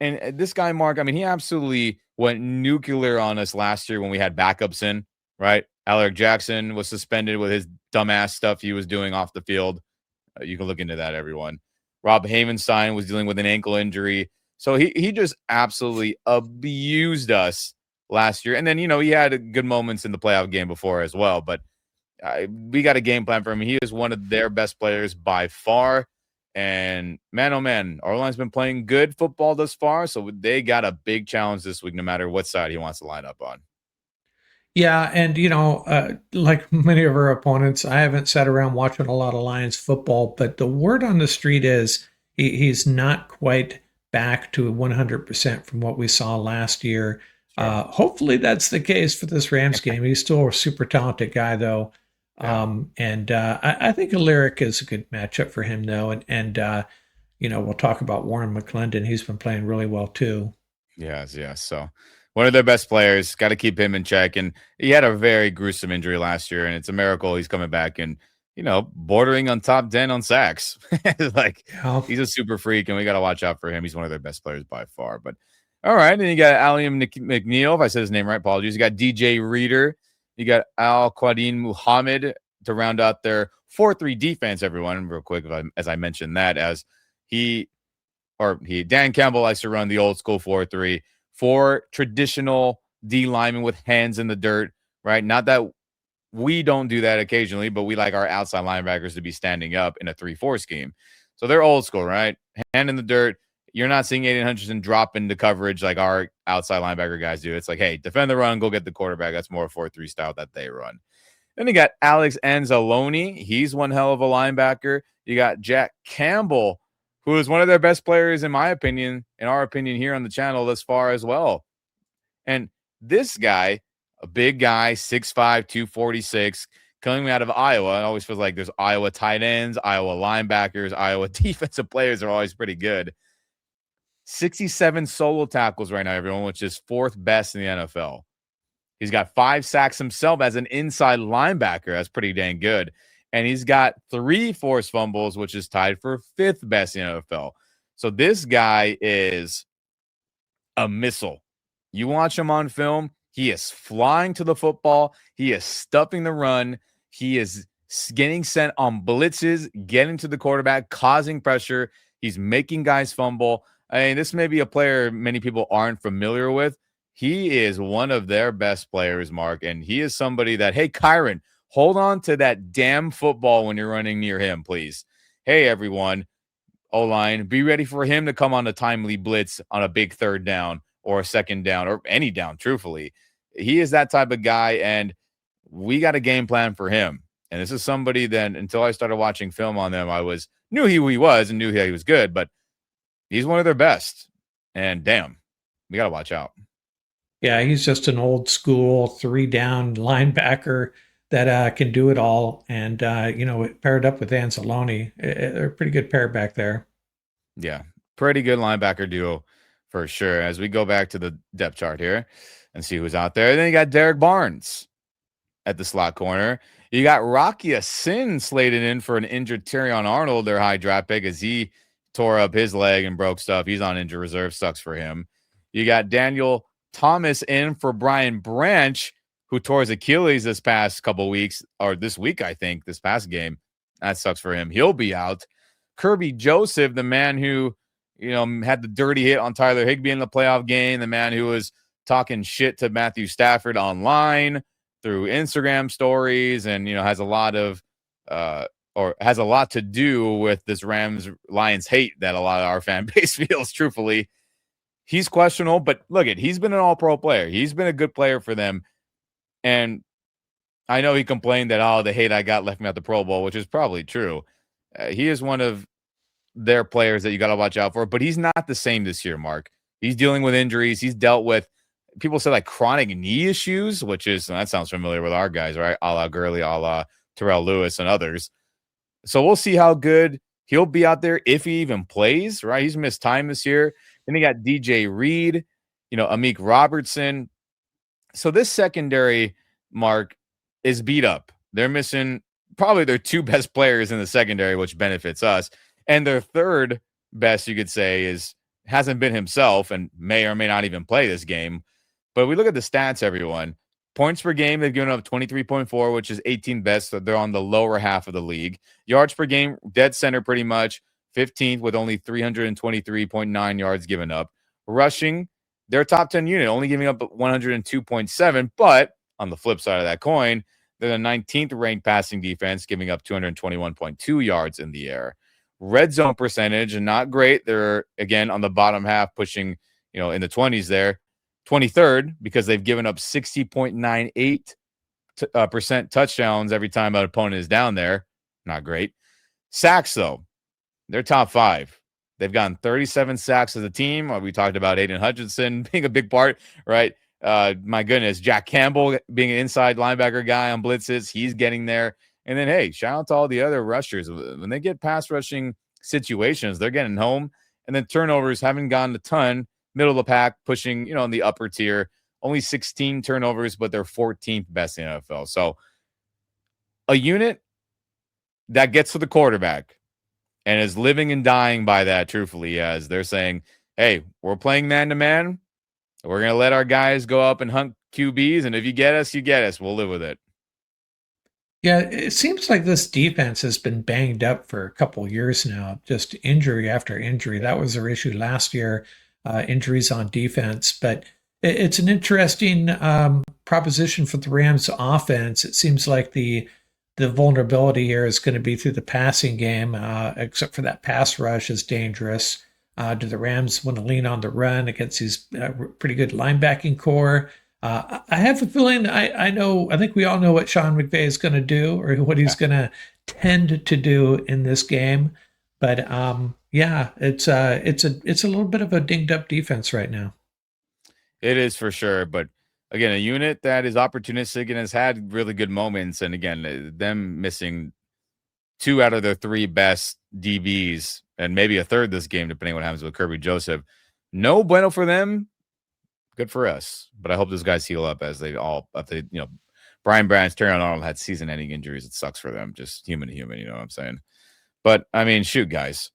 And this guy, Mark, I mean, he absolutely went nuclear on us last year when we had backups in, right? Alaric Jackson was suspended with his dumbass stuff he was doing off the field. You can look into that, everyone. Rob Havenstein was dealing with an ankle injury. So he just absolutely abused us last year. And then, he had good moments in the playoff game before as well. But we got a game plan for him. He is one of their best players by far. And man, oh man, our line's been playing good football thus far. So they got a big challenge this week, no matter what side he wants to line up on. Yeah, and like many of our opponents, I haven't sat around watching a lot of Lions football, but the word on the street is he's not quite back to 100% from what we saw last year. Sure. Hopefully that's the case for this Rams game. He's still a super talented guy, though. Yeah. I think Alaric is a good matchup for him, though. And we'll talk about Warren McClendon. He's been playing really well, too. Yes. So one of their best players, got to keep him in check. And he had a very gruesome injury last year, and it's a miracle he's coming back and, bordering on top 10 on sacks. He's a super freak, and we got to watch out for him. He's one of their best players by far. But all right, and you got Aliam McNeil, if I said his name right, apologies. You got DJ Reader. You got Al Quadin Muhammad to round out their 4-3 defense, everyone, real quick, as I mentioned that, as Dan Campbell likes to run the old school 4-3. for traditional D linemen with hands in the dirt, right? Not that we don't do that occasionally, but we like our outside linebackers to be standing up in a 3-4 scheme. So they're old school, right? Hand in the dirt. You're not seeing Aiden Hutchinson drop into coverage like our outside linebacker guys do. It's like, hey, defend the run, go get the quarterback. That's more a 4-3 style that they run. Then you got Alex Anzalone. He's one hell of a linebacker. You got Jack Campbell, who is one of their best players, in my opinion, in our opinion here on the channel thus far as well. And this guy, a big guy, 6'5", 246, coming out of Iowa. It always feels like there's Iowa tight ends, Iowa linebackers, Iowa defensive players are always pretty good. 67 solo tackles right now, everyone, which is 4th best in the NFL. He's got 5 sacks himself as an inside linebacker. That's pretty dang good. And he's got 3 forced fumbles, which is tied for 5th best in the NFL. So this guy is a missile. You watch him on film, he is flying to the football. He is stuffing the run. He is getting sent on blitzes, getting to the quarterback, causing pressure. He's making guys fumble. I mean, this may be a player many people aren't familiar with. He is one of their best players, Mark, and he is somebody that, hey, Kyron, hold on to that damn football when you're running near him, please. Hey, everyone, O-line, be ready for him to come on a timely blitz on a big 3rd down or a 2nd down or any down, truthfully. He is that type of guy, and we got a game plan for him. And this is somebody that, until I started watching film on them, I knew who he was and knew he was good, but he's one of their best. And damn, we got to watch out. Yeah, he's just an old school 3-down linebacker that can do it all. And, paired up with Anzalone, they're a pretty good pair back there. Yeah, pretty good linebacker duo for sure. As we go back to the depth chart here and see who's out there. And then you got Derek Barnes at the slot corner. You got Rocky Sin slated in for an injured Terrion Arnold, their high draft pick, as he tore up his leg and broke stuff. He's on injured reserve. Sucks for him. You got Daniel Thomas in for Brian Branch, who tore his Achilles this past couple weeks, or this week, I think, this past game. That sucks for him. He'll be out. Kirby Joseph, the man who, had the dirty hit on Tyler Higbee in the playoff game, the man who was talking shit to Matthew Stafford online through Instagram stories, and has a lot of has a lot to do with this Rams Lions hate that a lot of our fan base feels. Truthfully, he's questionable, but look he's been an all-pro player. He's been a good player for them, and I know he complained that the hate I got left me at the Pro Bowl, which is probably true. He is one of their players that you got to watch out for, but he's not the same this year, Mark. He's dealing with injuries. He's dealt with, people say, like chronic knee issues, that sounds familiar with our guys, right? A la Gurley, a la Terrell Lewis and others. So we'll see how good he'll be out there if he even plays, right? He's missed time this year. Then you got DJ Reed, Amik Robertson. So this secondary, Mark, is beat up. They're missing probably their 2 best players in the secondary, which benefits us. And their 3rd best, you could say, hasn't been himself and may or may not even play this game. But we look at the stats, everyone. Points per game, they've given up 23.4, which is 18th best. So they're on the lower half of the league. Yards per game, dead center pretty much, 15th with only 323.9 yards given up. Rushing, they're a top 10 unit, only giving up 102.7. But on the flip side of that coin, they're the 19th ranked passing defense, giving up 221.2 yards in the air. Red zone percentage, and not great. They're, again, on the bottom half, pushing, in the 20s there. 23rd, because they've given up 60.98% touchdowns every time an opponent is down there. Not great. Sacks, though, they're top 5. They've gotten 37 sacks as a team. We talked about Aiden Hutchinson being a big part, right? My goodness, Jack Campbell being an inside linebacker guy on blitzes. He's getting there. And then, hey, shout out to all the other rushers. When they get pass rushing situations, they're getting home. And then turnovers haven't gotten a ton. Middle of the pack, pushing, in the upper tier. Only 16 turnovers, but they're 14th best in the NFL. So a unit that gets to the quarterback and is living and dying by that, truthfully, as they're saying, hey, we're playing man-to-man. We're going to let our guys go up and hunt QBs, and if you get us, you get us. We'll live with it. Yeah, it seems like this defense has been banged up for a couple years now, just injury after injury. That was their issue last year. injuries on defense. But it's an interesting proposition for the Rams offense. It seems like the vulnerability here is going to be through the passing game, except for that pass rush is dangerous. Do the Rams want to lean on the run against these pretty good linebacking core? I have a feeling I know. I think we all know what Sean McVay is going to do, or what he's going to tend to do in this game. But yeah, it's a little bit of a dinged up defense right now. It is for sure, but again, a unit that is opportunistic and has had really good moments. And again, them missing 2 out of their 3 best DBs and maybe a third this game, depending on what happens with Kirby Joseph. No bueno for them. Good for us. But I hope those guys heal up as they all, Brian Branch, Terry Arnold had season-ending injuries. It sucks for them. Just human to human, you know what I'm saying? But, I mean, shoot, guys.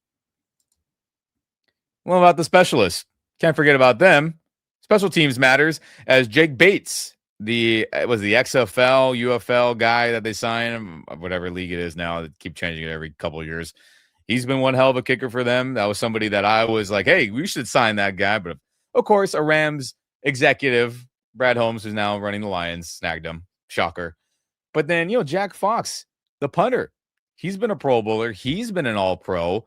What about the specialists? Can't forget about them. Special teams matters, as Jake Bates, the XFL, UFL guy that they signed, whatever league it is now, they keep changing it every couple of years. He's been one hell of a kicker for them. That was somebody that I was like, hey, we should sign that guy. But of course, a Rams executive, Brad Holmes, who's now running the Lions, snagged him. Shocker. But then, Jack Fox, the punter, he's been a Pro Bowler. He's been an All-Pro.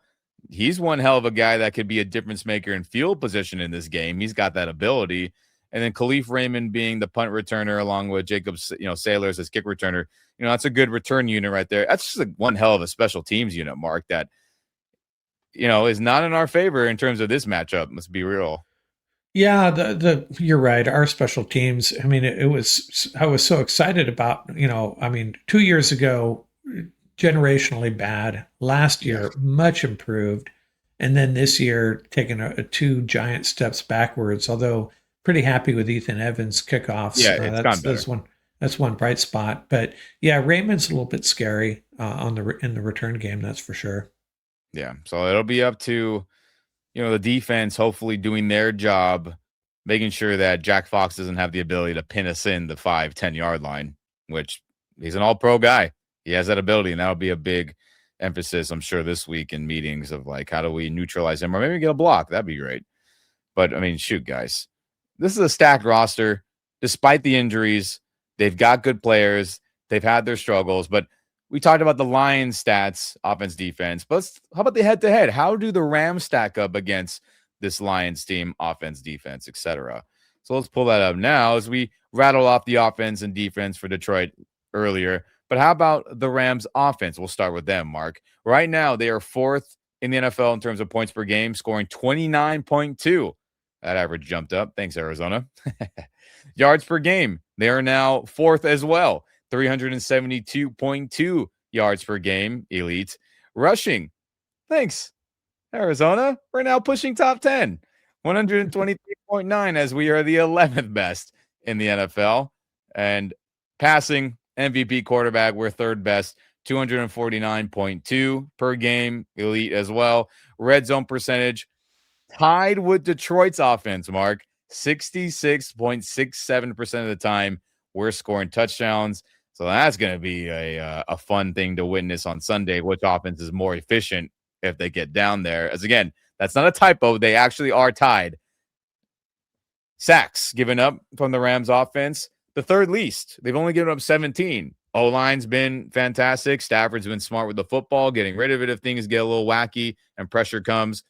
He's one hell of a guy that could be a difference maker in field position in this game. He's got that ability. And then Khalif Raymond being the punt returner, along with Jacob, Sailors as kick returner. That's a good return unit right there. That's just one hell of a special teams unit, Mark, that, is not in our favor in terms of this matchup. Let's be real. Yeah, you're right. Our special teams. I mean, I was so excited about. 2 years ago, generationally bad. Last year, much improved, and then this year, taking 2 giant steps backwards. Although pretty happy with Ethan Evans' kickoffs. Yeah, it's gone better. That's one bright spot. But yeah, Raymond's a little bit scary in the return game. That's for sure. Yeah, so it'll be up to the defense hopefully doing their job, making sure that Jack Fox doesn't have the ability to pin us in the 5-10 yard line, which he's an All-Pro guy. He has that ability, and that'll be a big emphasis, I'm sure, this week in meetings of like, how do we neutralize him, or maybe get a block? That'd be great. But I mean, shoot, guys, this is a stacked roster. Despite the injuries, they've got good players. They've had their struggles, but we talked about the Lions stats, offense, defense. But how about the head-to-head? How do the Rams stack up against this Lions team, offense, defense, etc.? So let's pull that up now as we rattle off the offense and defense for Detroit earlier. But how about the Rams offense? We'll start with them, Mark. Right now, they are 4th in the NFL in terms of points per game, scoring 29.2. That average jumped up. Thanks, Arizona. Yards per game, they are now 4th as well. 372.2 yards per game, elite. Rushing, thanks, Arizona. We're now pushing top 10. 123.9 as we are the 11th best in the NFL. And passing, MVP quarterback, we're 3rd best. 249.2 per game, elite as well. Red zone percentage, tied with Detroit's offense, Mark. 66.67% of the time, we're scoring touchdowns. So that's going to be a fun thing to witness on Sunday, which offense is more efficient if they get down there. As again, that's not a typo. They actually are tied. Sacks given up from the Rams offense, the 3rd least. They've only given up 17. O-line's been fantastic. Stafford's been smart with the football, getting rid of it if things get a little wacky and pressure comes.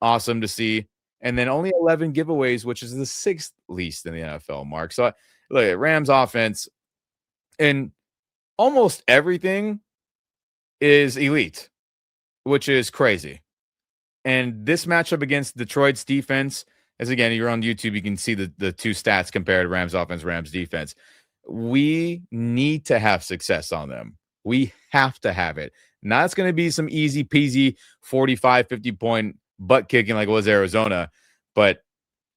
Awesome to see. And then only 11 giveaways, which is the 6th least in the NFL, Mark. So look at Rams offense, and almost everything is elite, which is crazy. And this matchup against Detroit's defense, as again, you're on YouTube, you can see the 2 stats compared, Rams offense, Rams defense. We need to have success on them. We have to have it. Now it's going to be some easy peasy 45, 50-point butt kicking like it was Arizona, but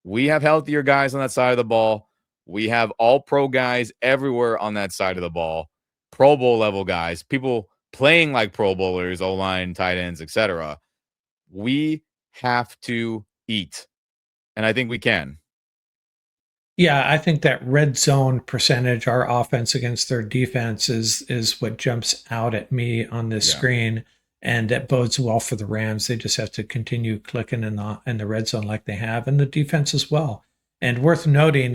we have healthier guys on that side of the ball. We have All-Pro guys everywhere on that side of the ball, Pro Bowl level guys, people playing like Pro Bowlers, O-line, tight ends, etc. We have to eat, and I think we can. Yeah, I think that red zone percentage, our offense against their defense, is what jumps out at me on this screen. and that bodes well for the Rams. They just have to continue clicking in the red zone like they have, and the defense as well. And worth noting,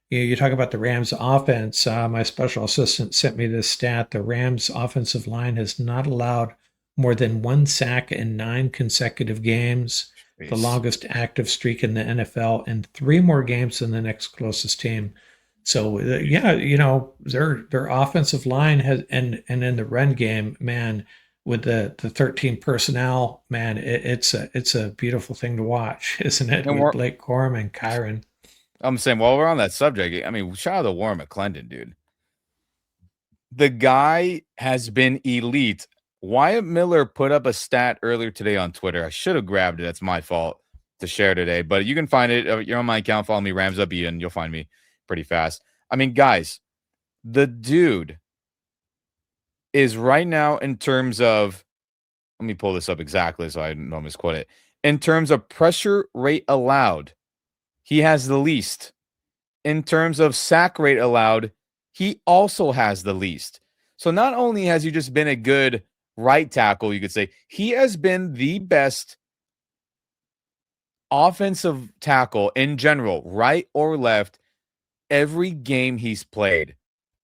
you talk about the Rams offense. My special assistant sent me this stat. The Rams offensive line has not allowed more than one sack in 9 consecutive games, the Jeez. longest active streak in the NFL, and 3 more games than the next closest team. So yeah, their offensive line has, and in the run game, man, with the 13 personnel, man, it's a beautiful thing to watch, isn't it? And With Blake Corum and Kyron. I'm saying, while we're on that subject, I mean, shout out to Warren McClendon, dude. The guy has been elite. Wyatt Miller put up a stat earlier today on Twitter. I should have grabbed it. That's my fault to share today, but you can find it. You're on my account. Follow me, Rams Up Ian. You'll find me pretty fast. I mean, guys, the dude is right now in terms of, let me pull this up exactly so I don't misquote it. In terms of pressure rate allowed, he has the least. In terms of sack rate allowed, he also has the least. So not only has he just been a good right tackle, you could say, he has been the best offensive tackle in general, right or left, every game he's played.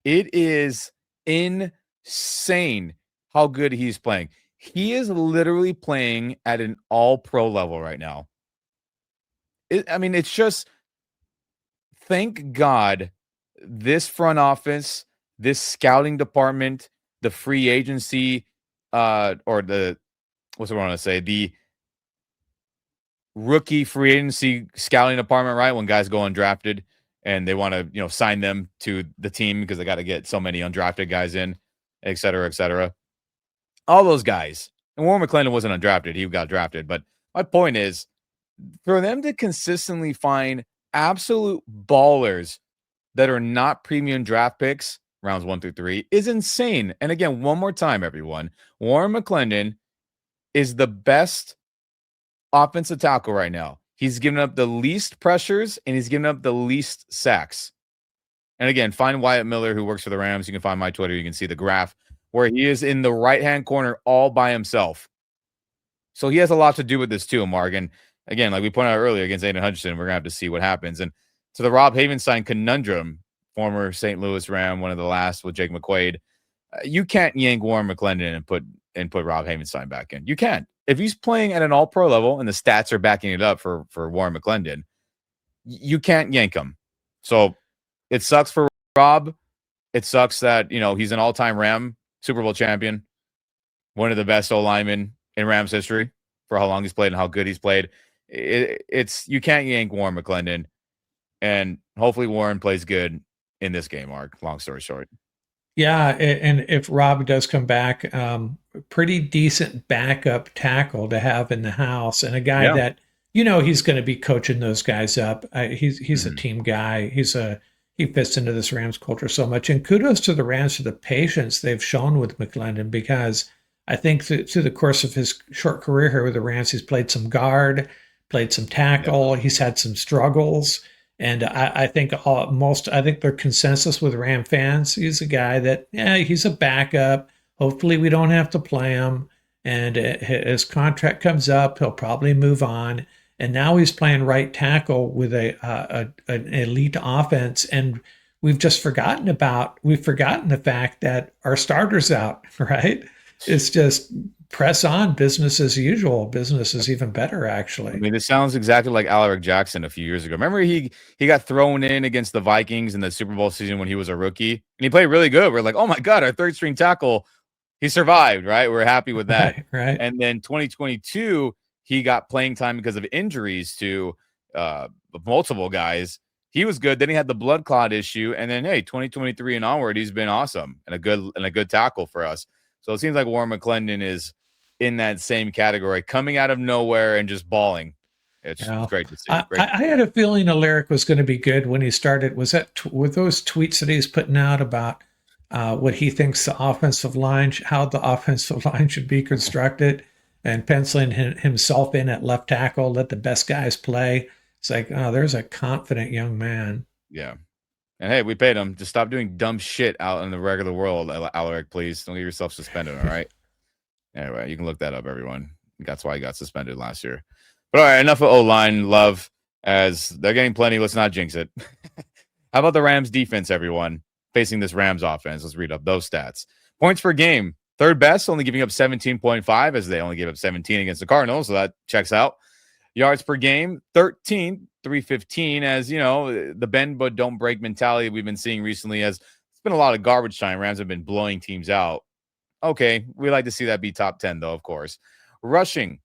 It is insane how good he's playing. He is literally playing at an all-pro level right now. It's just, thank God this front office, this scouting department, the free agency, or the, what's what I want to say, the rookie free agency scouting department, right? When guys go undrafted and they want to, sign them to the team because they got to get so many undrafted guys in, et cetera, et cetera. All those guys. And Warren McClendon wasn't undrafted. He got drafted. But my point is, for them to consistently find absolute ballers that are not premium draft picks, rounds 1 through 3, is insane. And again, one more time, everyone, Warren McClendon is the best offensive tackle right now. He's given up the least pressures and he's given up the least sacks. And again, find Wyatt Miller, who works for the Rams. You can find my Twitter. You can see the graph where he is in the right-hand corner all by himself. So he has a lot to do with this too, Mark. And again, like we pointed out earlier against Aiden Hutchinson, we're going to have to see what happens. And to the Rob Havenstein conundrum, former St. Louis Ram, one of the last with Jake McQuaid, you can't yank Warren McClendon and put Rob Havenstein back in. You can't. If he's playing at an all-pro level and the stats are backing it up for Warren McClendon, you can't yank him. So it sucks for Rob. It sucks that, he's an all-time Ram, Super Bowl champion, one of the best O-linemen in Rams history for how long he's played and how good he's played. You can't yank Warren McClendon, and hopefully Warren plays good in this game, Mark. Long story short. Yeah, and if Rob does come back, pretty decent backup tackle to have in the house, and a guy that he's going to be coaching those guys up. He's a team guy. He fits into this Rams culture so much. And kudos to the Rams for the patience they've shown with McClendon, because I think through the course of his short career here with the Rams, he's played some guard, played some tackle. Yeah. He's had some struggles. And I think their consensus with Ram fans, he's a guy that, he's a backup. Hopefully we don't have to play him. And his contract comes up, he'll probably move on. And now he's playing right tackle with an elite offense. And we've forgotten the fact that our starter's out, right? It's just press on, business as usual. Business is even better, actually. I mean, this sounds exactly like Alaric Jackson a few years ago. Remember, he got thrown in against the Vikings in the Super Bowl season when he was a rookie, and he played really good. We're like, oh my God, our third string tackle, he survived, right? We're happy with that. Right. And then 2022, he got playing time because of injuries to multiple guys. He was good. Then he had the blood clot issue, and then 2023 and onward, he's been awesome and a good tackle for us. So it seems like Warren McClendon is in that same category, coming out of nowhere and just balling. It's great to see. I had a feeling Alaric was going to be good when he started. Was that with those tweets that he's putting out about what he thinks the offensive line, how the offensive line should be constructed, and penciling himself in at left tackle, let the best guys play. It's like, oh, there's a confident young man. Yeah. And hey, we paid him to stop doing dumb shit out in the regular world. Alaric, please don't get yourself suspended. All right. Anyway, you can look that up, everyone. That's why he got suspended last year. But all right, enough of O-line love, as they're getting plenty. Let's not jinx it. How about the Rams defense, everyone, facing this Rams offense? Let's read up those stats. Points per game, third best, only giving up 17.5, as they only gave up 17 against the Cardinals, so that checks out. Yards per game, 13, 315, as, you know, the bend but don't break mentality we've been seeing recently, as it's been a lot of garbage time. Rams have been blowing teams out. Okay, we like to see that be top 10, though, of course. Rushing,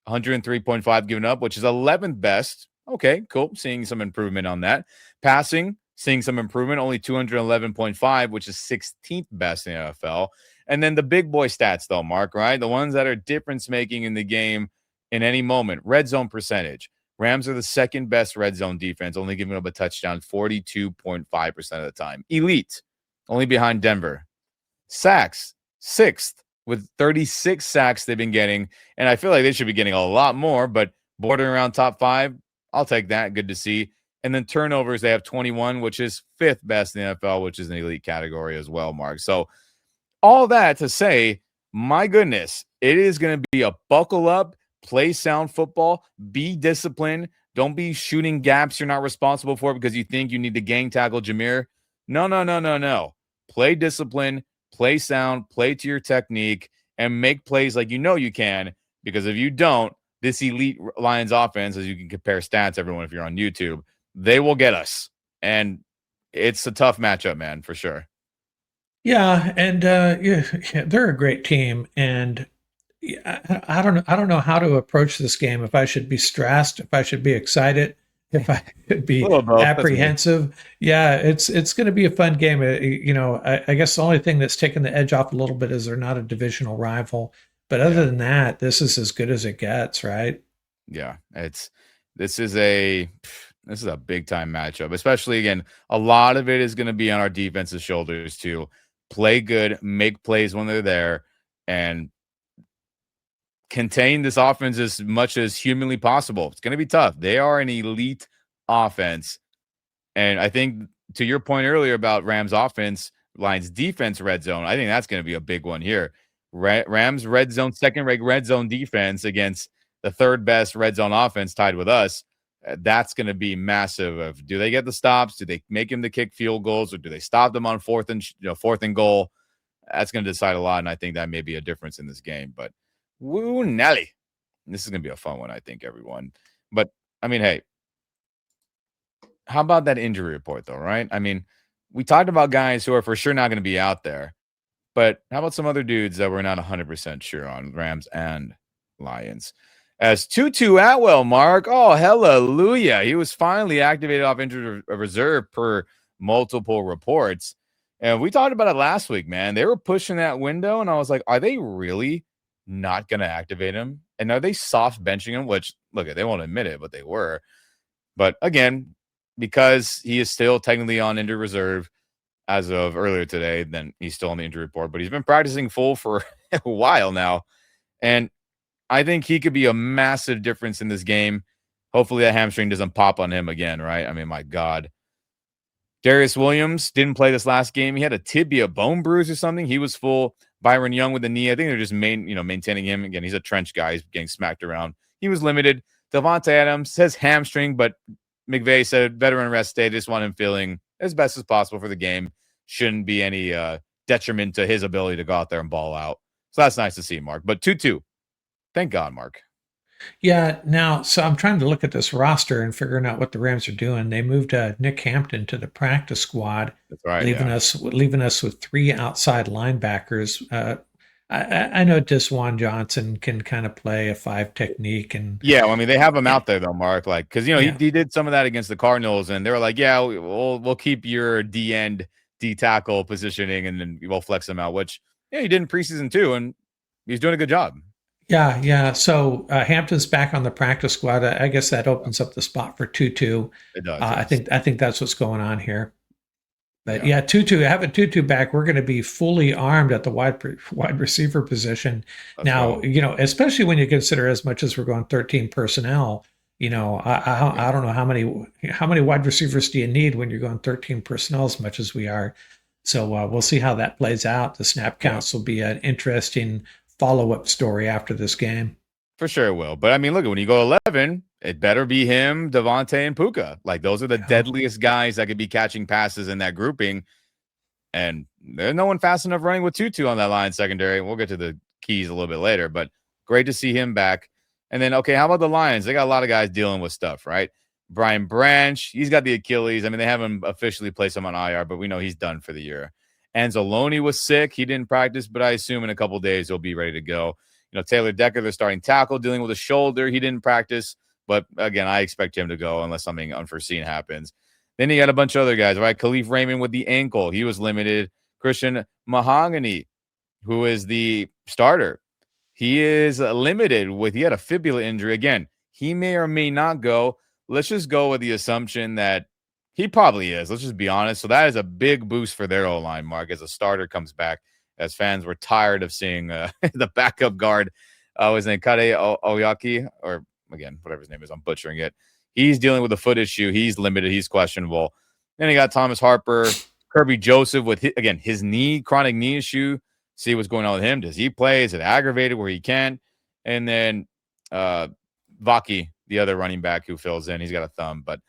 103.5 given up, which is 11th best. Okay, cool. Seeing some improvement on that. Passing, seeing some improvement, only 211.5, which is 16th best in the NFL. And then the big boy stats, though, Mark, right? The ones that are difference making in the game in any moment. Red zone percentage. Rams are the second best red zone defense, only giving up a touchdown 42.5% of the time. Elite, only behind Denver. Sacks, sixth, with 36 sacks they've been getting. And I feel like they should be getting a lot more, but bordering around top 5, I'll take that. Good to see. And then turnovers, they have 21, which is 5th best in the NFL, which is an elite category as well, Mark. So all that to say, my goodness, it is going to be a buckle up, play sound football, be disciplined. Don't be shooting gaps you're not responsible for because you think you need to gang tackle Jameer. No. Play discipline, play sound, play to your technique, and make plays like you know you can, because if you don't, this elite Lions offense, as you can compare stats, everyone, if you're on YouTube, they will get us. And it's a tough matchup, man, for sure. Yeah, and they're a great team, and I don't know how to approach this game. If I should be stressed, if I should be excited, if I should be apprehensive. Yeah, it's going to be a fun game. I guess the only thing that's taken the edge off a little bit is they're not a divisional rival. But other than that, this is as good as it gets, right? Yeah, this is a big time matchup, especially again, a lot of it is going to be on our defense's shoulders to play good, make plays when they're there, and contain this offense as much as humanly possible. It's going to be tough. They are an elite offense. And I think to your point earlier about Rams offense, Lions defense, red zone, I think that's going to be a big one here. Rams red zone, second rate red zone defense against the third best red zone offense tied with us. That's going to be massive. Do they get the stops? Do they make him to kick field goals, or do they stop them on fourth and goal? That's going to decide a lot, and I think that may be a difference in this game. But woo Nelly, this is going to be a fun one, I think, everyone. But I mean, hey, how about that injury report, though? Right? I mean, we talked about guys who are for sure not going to be out there, but how about some other dudes that we're not 100% sure on, Rams and Lions? As Tutu Atwell, Mark, oh, hallelujah. He was finally activated off injured reserve per multiple reports. And we talked about it last week, man. They were pushing that window, and I was like, are they really not going to activate him? And are they soft benching him? Which, look, they won't admit it, but they were. But again, because he is still technically on injured reserve as of earlier today, then he's still on the injury report. But he's been practicing full for a while now. And I think he could be a massive difference in this game. Hopefully that hamstring doesn't pop on him again, right? I mean, my God. Darius Williams didn't play this last game. He had a tibia bone bruise or something. He was full. Byron Young with the knee. I think they're just maintaining him. Again, he's a trench guy. He's getting smacked around. He was limited. Devontae Adams says hamstring, but McVay said veteran rest day. Just want him feeling as best as possible for the game. Shouldn't be any detriment to his ability to go out there and ball out. So that's nice to see, Mark. But 2-2. Thank God, Mark. Yeah, now, so I'm trying to look at this roster and figuring out what the Rams are doing. They moved Nick Hampton to the practice squad, That's right, leaving us with 3 outside linebackers. I know Desjuan Johnson can kind of play a 5 technique, and yeah, well, I mean they have him out there though, Mark. Like, because he did some of that against the Cardinals, and they were like, yeah, we'll keep your D end, D tackle positioning, and then we'll flex him out. Which he did in preseason too, and he's doing a good job. Yeah. So Hampton's back on the practice squad. I guess that opens up the spot for Tutu. It does. I think that's what's going on here. But yeah, Tutu, having Tutu back, we're going to be fully armed at the wide receiver position. That's now, right. Especially when you consider as much as we're going 13 personnel. I don't know how many wide receivers do you need when you're going 13 personnel as much as we are. So we'll see how that plays out. The snap counts will be an interesting follow-up story after this game. For sure it will. But I mean, look, when you go 11, it better be him, Devontae, and Puka. Like, those are the Yeah. deadliest guys that could be catching passes in that grouping. And there's no one fast enough running with Tutu on that line secondary. We'll get to the keys a little bit later, but great to see him back. And then, okay, how about the Lions? They got a lot of guys dealing with stuff, right? Brian Branch, he's got the Achilles. I mean, they haven't officially placed him on IR, but we know he's done for the year. Anzalone was sick. He didn't practice, but I assume in a couple days he'll be ready to go. You know, Taylor Decker, the starting tackle, dealing with a shoulder. He didn't practice, but again, I expect him to go unless something unforeseen happens. Then you got a bunch of other guys, right? Khalif Raymond with the ankle. He was limited. Christian Mahogany, who is the starter. He is limited he had a fibula injury. Again, he may or may not go. Let's just go with the assumption that he probably is. Let's just be honest. So that is a big boost for their O-line, Mark, as a starter comes back, as fans were tired of seeing the backup guard, his name Kade Oyaki, or again, whatever his name is, I'm butchering it. He's dealing with a foot issue. He's limited. He's questionable. Then you got Thomas Harper, Kirby Joseph with, his chronic knee issue. See what's going on with him. Does he play? Is it aggravated where he can't? And then Vaki, the other running back who fills in, he's got a thumb. But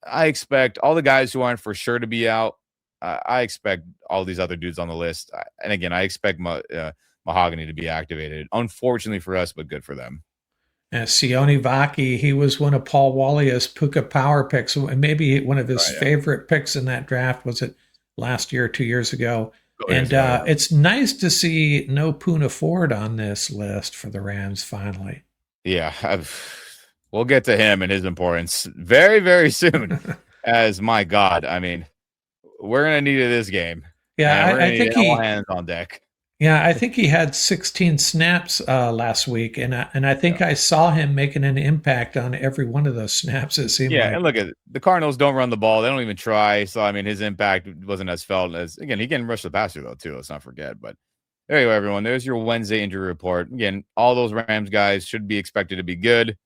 I expect all the guys who aren't for sure to be out. I expect all these other dudes on the list. And again, I expect Mahogany to be activated. Unfortunately for us, but good for them. Sione Vaki, he was one of Paul Wallia's Puka power picks, maybe one of his favorite picks in that draft. Was it last year or 2 years ago? It's nice to see no Poona Ford on this list for the Rams finally. Yeah, we'll get to him and his importance very, very soon. As my God, I mean, we're gonna need it this game. Yeah, I think all hands on deck. Yeah, I think he had 16 snaps last week, and I think I saw him making an impact on every one of those snaps. It seemed like. And look at the Cardinals don't run the ball; they don't even try. So I mean, his impact wasn't as felt as he can rush the passer though too. Let's not forget. But there you go, everyone. There's your Wednesday injury report. Again, all those Rams guys should be expected to be good.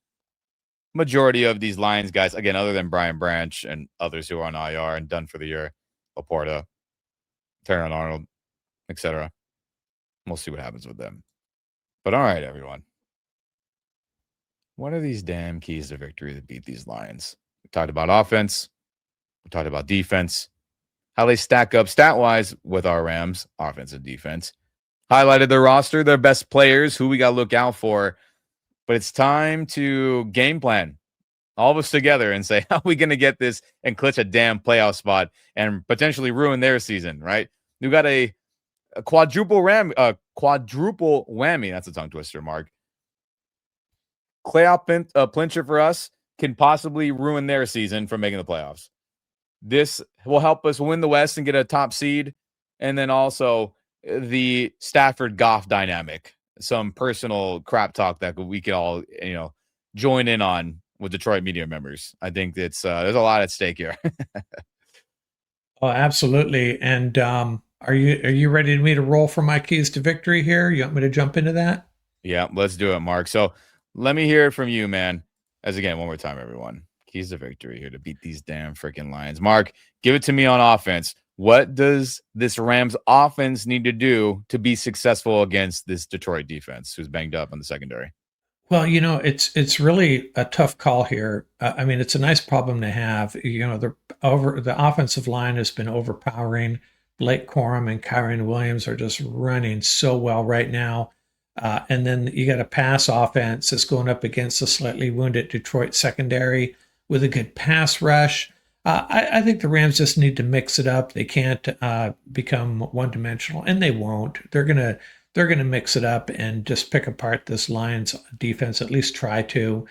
Majority of these Lions guys, again, other than Brian Branch and others who are on IR and done for the year, Laporta, Terran Arnold, etc. We'll see what happens with them. But all right, everyone. What are these damn keys to victory to beat these Lions? We talked about offense. We talked about defense. How they stack up stat-wise with our Rams, offense and defense. Highlighted their roster, their best players, who we got to look out for. But it's time to game plan all of us together and say, how are we going to get this and clutch a damn playoff spot and potentially ruin their season, right? We got a quadruple whammy. That's a tongue twister, Mark. Playoff clincher for us can possibly ruin their season from making the playoffs. This will help us win the West and get a top seed. And then also the Stafford Goff dynamic, some personal crap talk that we could all, join in on with Detroit media members. I think it's there's a lot at stake here. Oh, absolutely. And are you ready for me to roll for my keys to victory here? You want me to jump into that? Yeah, let's do it, Mark. So let me hear it from you, man. As again, one more time, everyone. Keys to victory here to beat these damn freaking Lions. Mark, give it to me on offense. What does this Rams offense need to do to be successful against this Detroit defense who's banged up on the secondary? Well, it's really a tough call here. I mean, it's a nice problem to have. The offensive line has been overpowering. Blake Corum and Kyren Williams are just running so well right now. And then you got a pass offense that's going up against a slightly wounded Detroit secondary with a good pass rush. I think the Rams just need to mix it up. They can't become one-dimensional, and they won't. They're gonna mix it up and just pick apart this Lions defense. At least try to.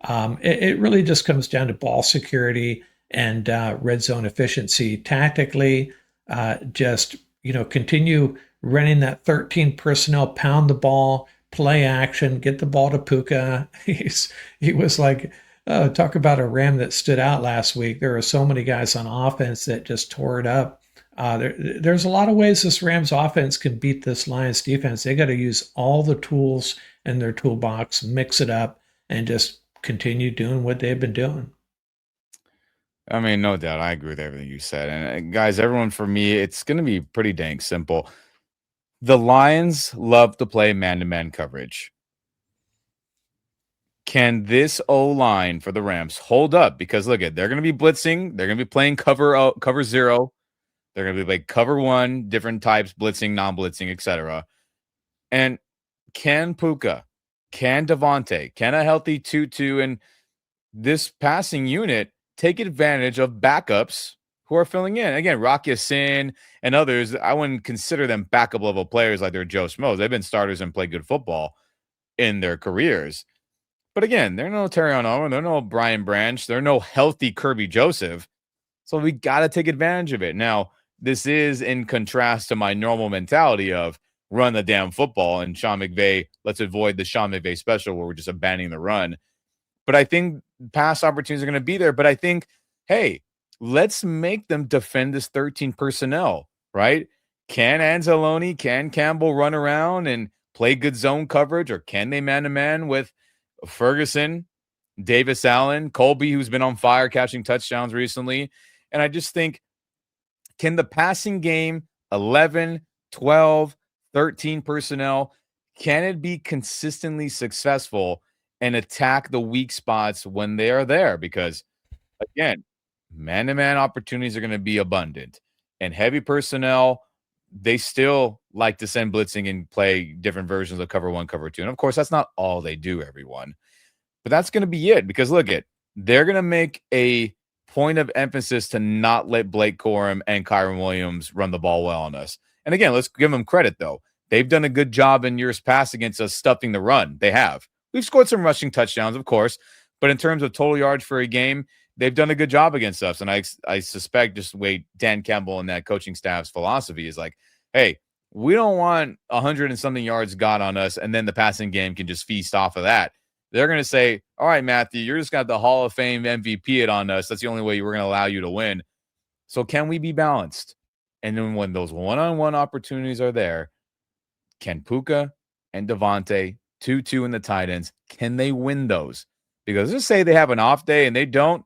It really just comes down to ball security and red zone efficiency. Tactically, continue running that 13 personnel, pound the ball, play action, get the ball to Puka. He was like. Talk about a Ram that stood out last week. There are so many guys on offense that just tore it up. There's a lot of ways this Rams offense can beat this Lions defense. They got to use all the tools in their toolbox, mix it up, and just continue doing what they've been doing. I mean, no doubt. I agree with everything you said. And guys, everyone, for me, it's going to be pretty dang simple. The Lions love to play man-to-man coverage. Can this O-line for the Rams hold up? Because look at, they're going to be blitzing. They're going to be playing cover zero. They're going to be like cover one, different types, blitzing, non-blitzing, etc. And can Puka, can Devontae, can a healthy Tutu and this passing unit take advantage of backups who are filling in? Again, Rocky Sin and others, I wouldn't consider them backup level players like they're Joe Schmoes. They've been starters and played good football in their careers. But again, they're no Terrion Owen, they're no Brian Branch, they're no healthy Kirby Joseph. So we got to take advantage of it. Now, this is in contrast to my normal mentality of run the damn football and Sean McVay, let's avoid the Sean McVay special where we're just abandoning the run. But I think pass opportunities are going to be there. But I think, hey, let's make them defend this 13 personnel, right? Can Anzalone, can Campbell run around and play good zone coverage, or can they man-to-man with Ferguson, Davis Allen, Colby, who's been on fire catching touchdowns recently? And I just think, can the passing game, 11, 12, 13 personnel, can it be consistently successful and attack the weak spots when they are there? Because, again, man-to-man opportunities are going to be abundant. And heavy personnel, they still like to send blitzing and play different versions of cover one, cover two. And, of course, that's not all they do, everyone. But that's going to be it. Because, look, they're going to make a point of emphasis to not let Blake Corum and Kyron Williams run the ball well on us. And, again, let's give them credit, though. They've done a good job in years past against us stuffing the run. They have. We've scored some rushing touchdowns, of course. But in terms of total yards for a game, they've done a good job against us. And I suspect just the way Dan Campbell and that coaching staff's philosophy is like, hey, we don't want 100 and something yards got on us, and then the passing game can just feast off of that. They're going to say, all right, Matthew, you're just got the Hall of Fame MVP it on us. That's the only way we're going to allow you to win. So can we be balanced? And then when those one-on-one opportunities are there, can Puka and Devontae, 2-2 in the tight ends, can they win those? Because just say they have an off day and they don't,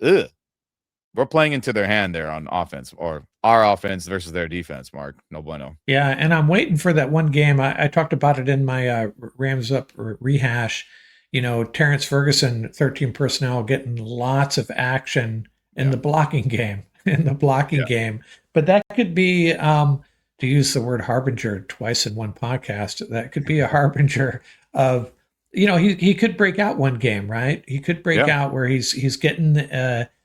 we're playing into their hand there on offense, or our offense versus their defense, Mark. No bueno. Yeah, and I'm waiting for that one game. I talked about it in my Rams Up rehash. Terrence Ferguson, 13 personnel, getting lots of action in the blocking game, game. But that could be, to use the word harbinger twice in one podcast, that could be a harbinger of, he could break out one game, right? He could break out where he's getting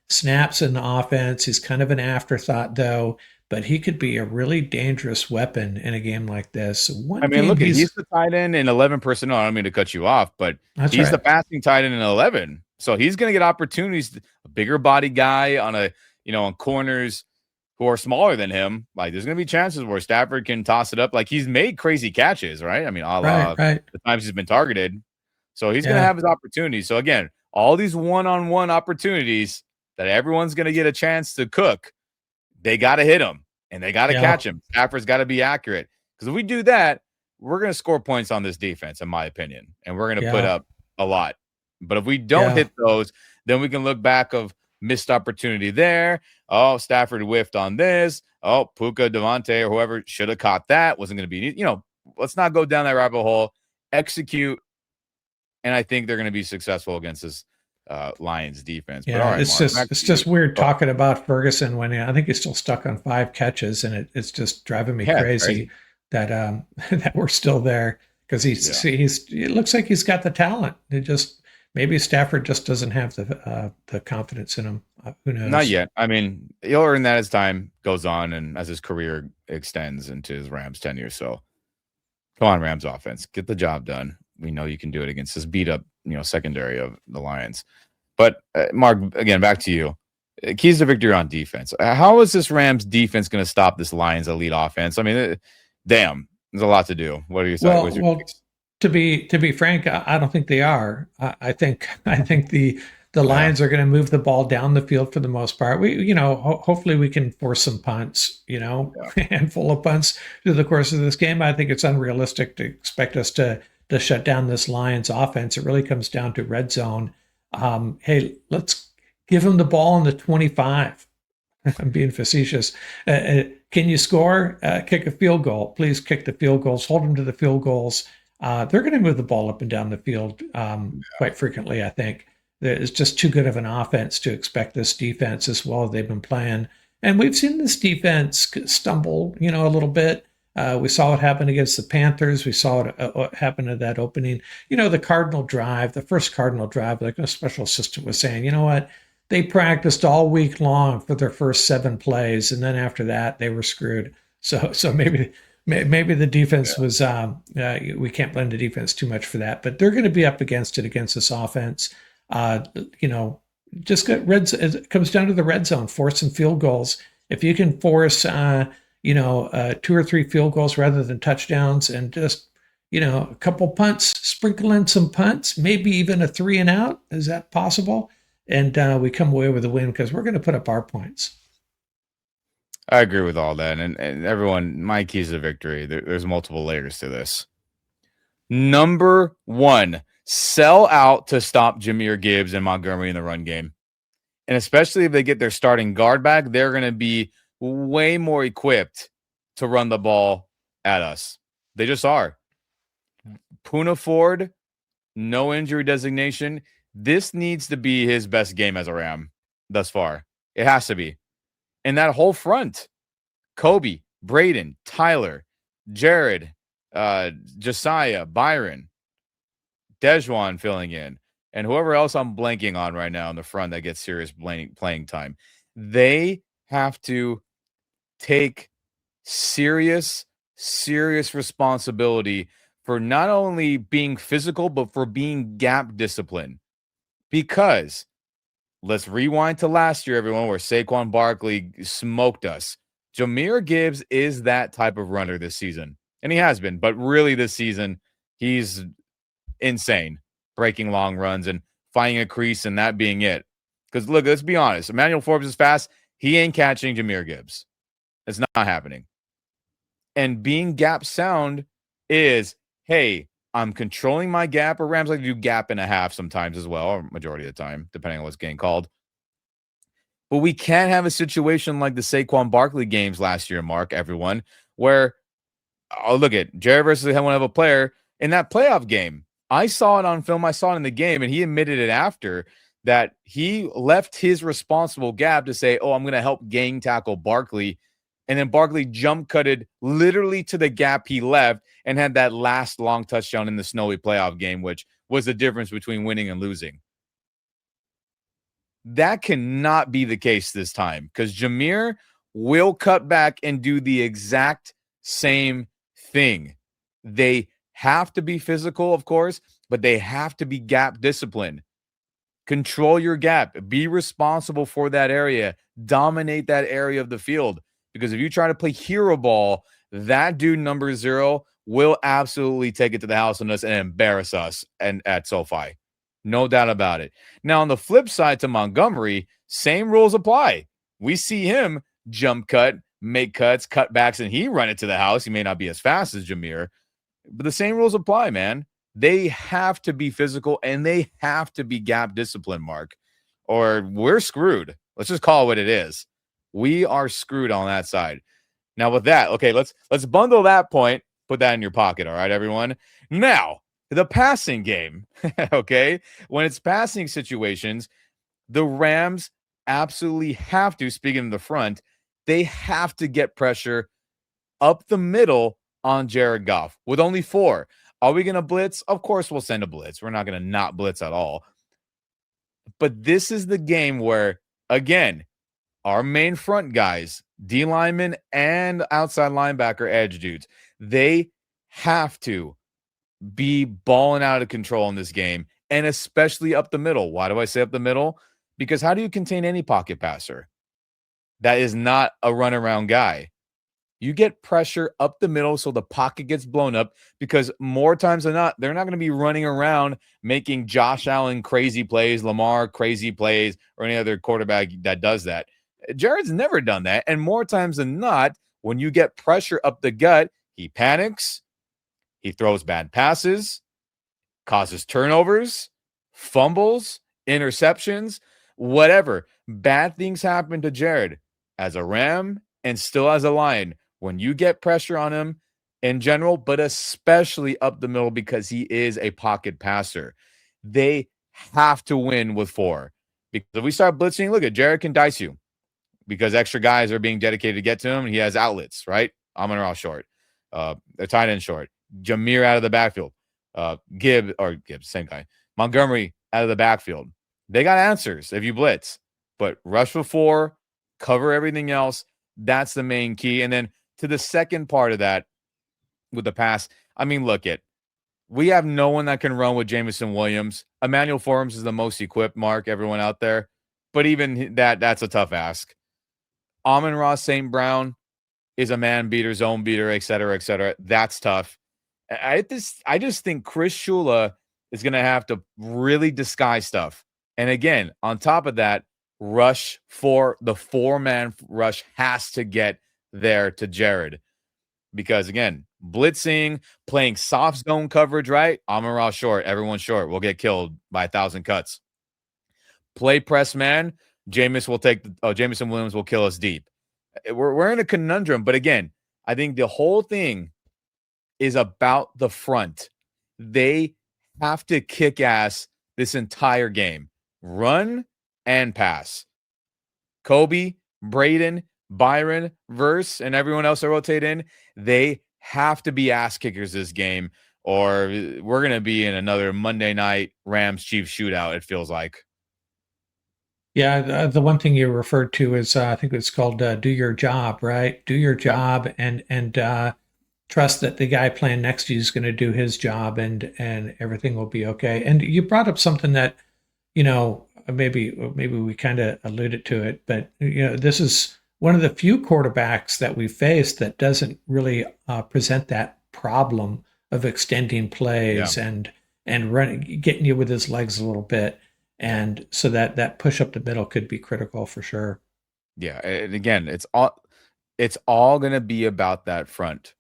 snaps in the offense. He's kind of an afterthought, though, but he could be a really dangerous weapon in a game like this. He's the tight end in 11 personnel. I don't mean to cut you off, but he's the passing tight end in 11. So he's going to get opportunities. A bigger body guy on on corners who are smaller than him. Like, there's going to be chances where Stafford can toss it up. Like, he's made crazy catches, right? I mean, the times he's been targeted. So he's going to have his opportunities. So again, all these one-on-one opportunities that everyone's going to get a chance to cook, they got to hit them and they got to catch him. Stafford's got to be accurate, because if we do that, we're going to score points on this defense, in my opinion, and we're going to put up a lot. But if we don't hit those, then we can look back of missed opportunity there. Oh, Stafford whiffed on this. Oh, Puka, Devontae, or whoever should have caught that. Wasn't going to be, let's not go down that rabbit hole. Execute. And I think they're going to be successful against this Lions defense. Yeah, but all right, it's just weird talking about Ferguson when I think he's still stuck on 5 catches, and it's just driving me crazy that that we're still there, because it looks like he's got the talent. It just, maybe Stafford just doesn't have the confidence in him. Who knows? Not yet. I mean, he'll earn that as time goes on and as his career extends into his Rams tenure. So come on, Rams offense, get the job done. We know you can do it against this beat up, secondary of the Lions. But Mark, again, back to you. Keys to victory on defense. How is this Rams defense going to stop this Lions elite offense? I mean, damn, there's a lot to do. What are you saying? Well, to be frank, I don't think they are. I think the Lions are going to move the ball down the field for the most part. We, hopefully we can force some punts, handful of punts through the course of this game. I think it's unrealistic to expect us to shut down this Lions offense. It really comes down to red zone. Hey, let's give them the ball in the 25. I'm being facetious. Can Can you score? Kick a field goal. Please kick the field goals. Hold them to the field goals. They're going to move the ball up and down the field quite frequently, I think. It's just too good of an offense to expect this defense as well as they've been playing. And we've seen this defense stumble, a little bit. We saw it happen against the Panthers. We saw it happen at that opening. The Cardinal drive, the first Cardinal drive, like a special assistant was saying, you know what? They practiced all week long for their first 7 plays, and then after that, they were screwed. So maybe the defense was. We can't blame the defense too much for that, but they're going to be up against it against this offense. Just it comes down to the red zone, force some field goals. If you can force, 2 or 3 field goals rather than touchdowns, and just a couple punts, sprinkle in some punts, maybe even a 3 and out. Is that possible? And we come away with a win because we're going to put up our points. I agree with all that. And everyone, my keys to victory, there's multiple layers to this. Number 1, sell out to stop Jahmyr Gibbs and Montgomery in the run game. And especially if they get their starting guard back, they're going to be way more equipped to run the ball at us. They just are. Poona Ford, no injury designation. This needs to be his best game as a Ram thus far. It has to be. And that whole front, Kobe, Braden, Tyler, Jared, Josiah, Byron, Dejuan filling in, and whoever else I'm blanking on right now in the front that gets serious playing time. They have to take serious responsibility for not only being physical, but for being gap discipline. Because let's rewind to last year, everyone, where Saquon Barkley smoked us. Jahmyr Gibbs is that type of runner this season, and he has been. But really this season, he's insane, breaking long runs and finding a crease and that being it. Because, look, let's be honest. Emmanuel Forbes is fast. He ain't catching Jahmyr Gibbs. It's not happening. And being gap sound is, hey, I'm controlling my gap, or Rams like to do gap and a half sometimes as well, or majority of the time, depending on what's getting called. But we can't have a situation like the Saquon Barkley games last year, Mark, everyone, where, look at Jared versus one of a player in that playoff game. I saw it on film. I saw it in the game, and he admitted it after that he left his responsible gap to say, I'm going to help gang tackle Barkley. And then Barkley jump cutted literally to the gap he left and had that last long touchdown in the snowy playoff game, which was the difference between winning and losing. That cannot be the case this time, because Jahmyr will cut back and do the exact same thing. They have to be physical, of course, but they have to be gap disciplined. Control your gap. Be responsible for that area. Dominate that area of the field. Because if you try to play hero ball, that dude number 0 will absolutely take it to the house on us and embarrass us and at SoFi. No doubt about it. Now, on the flip side to Montgomery, same rules apply. We see him jump cut, make cuts, cutbacks, and he run it to the house. He may not be as fast as Jahmyr, but the same rules apply, man. They have to be physical and they have to be gap discipline, Mark, or we're screwed. Let's just call it what it is. We are screwed on that side. Now with that, okay, let's bundle that point, put that in your pocket, all right, everyone? Now, the passing game, okay? When it's passing situations, the Rams absolutely have to, speaking of the front, they have to get pressure up the middle on Jared Goff with only 4. Are we going to blitz? Of course we'll send a blitz. We're not going to not blitz at all. But this is the game where, again, our main front guys, D lineman and outside linebacker edge dudes, they have to be balling out of control in this game, and especially up the middle. Why do I say up the middle? Because how do you contain any pocket passer that is not a runaround guy? You get pressure up the middle so the pocket gets blown up, because more times than not, they're not going to be running around making Josh Allen crazy plays, Lamar crazy plays, or any other quarterback that does that. Jared's never done that. And more times than not, when you get pressure up the gut, he panics, he throws bad passes, causes turnovers, fumbles, interceptions, whatever. Bad things happen to Jared as a Ram and still as a Lion, when you get pressure on him in general, but especially up the middle because he is a pocket passer, they have to win with 4. Because if we start blitzing, look at Jared can dice you because extra guys are being dedicated to get to him, and he has outlets, right? Amon-Ra short, the tight end short, Jameer out of the backfield, Gibbs, same guy, Montgomery out of the backfield. They got answers if you blitz, but rush for 4, cover everything else. That's the main key. And then to the second part of that with the pass, I mean, we have no one that can run with Jameson Williams. Emmanuel Forbes is the most equipped, Mark, everyone out there. But even that's a tough ask. Amon-Ra St. Brown is a man beater, zone beater, et cetera, et cetera. That's tough. I just think Chris Shula is going to have to really disguise stuff. And again, on top of that, rush for the 4-man rush has to get there to Jared. Because again, blitzing, playing soft zone coverage, right? Amon-Ra short, everyone short. We'll get killed by 1,000 cuts. Play press man, Jameson Williams will kill us deep. We're in a conundrum, but again, I think the whole thing is about the front. They have to kick ass this entire game. Run and pass. Kobe, Braden, Byron, Verse, and everyone else that rotate in, they have to be ass kickers this game, or we're going to be in another Monday night Rams-Chiefs shootout, it feels like. Yeah, the one thing you referred to is I think it's called do your job, right? Do your job and trust that the guy playing next to you is going to do his job and everything will be okay. And you brought up something that, maybe we kind of alluded to it, but this is one of the few quarterbacks that we faced that doesn't really present that problem of extending plays and running, getting you with his legs a little bit. And so that push up the middle could be critical for sure. Yeah. And again, it's all going to be about that front,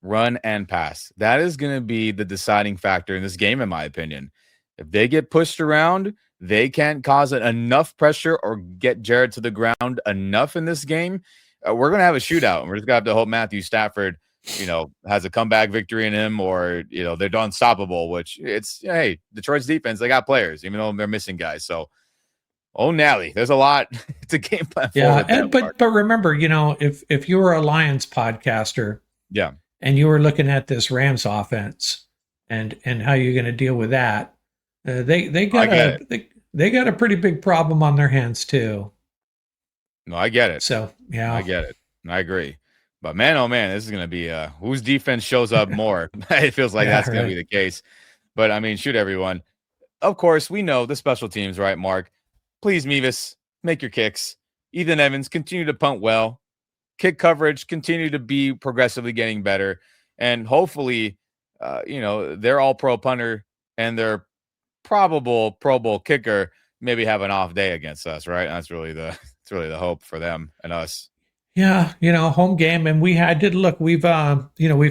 run and pass. That is going to be the deciding factor in this game, in my opinion. If they get pushed around, they can't cause enough pressure or get Jared to the ground enough in this game. We're going to have a shootout, and we're just going to have to hope Matthew Stafford, has a comeback victory in him, or, they're unstoppable, which hey, Detroit's defense, they got players, even though they're missing guys. So, Nally, there's a lot to game plan. Yeah. But remember, if you were a Lions podcaster, and you were looking at this Rams offense and how you're going to deal with that, they got a pretty big problem on their hands too. No, I get it. So yeah, I get it. I agree. But man, oh man, this is going to be whose defense shows up more. It feels like that's going to be the case. But I mean, shoot, everyone. Of course, we know the special teams, right, Mark? Please, Mevis, make your kicks. Ethan Evans, continue to punt well. Kick coverage, continue to be progressively getting better. And hopefully, their all-pro punter and their probable Pro Bowl kicker maybe have an off day against us, right? That's really the hope for them and us. Yeah, home game, and we've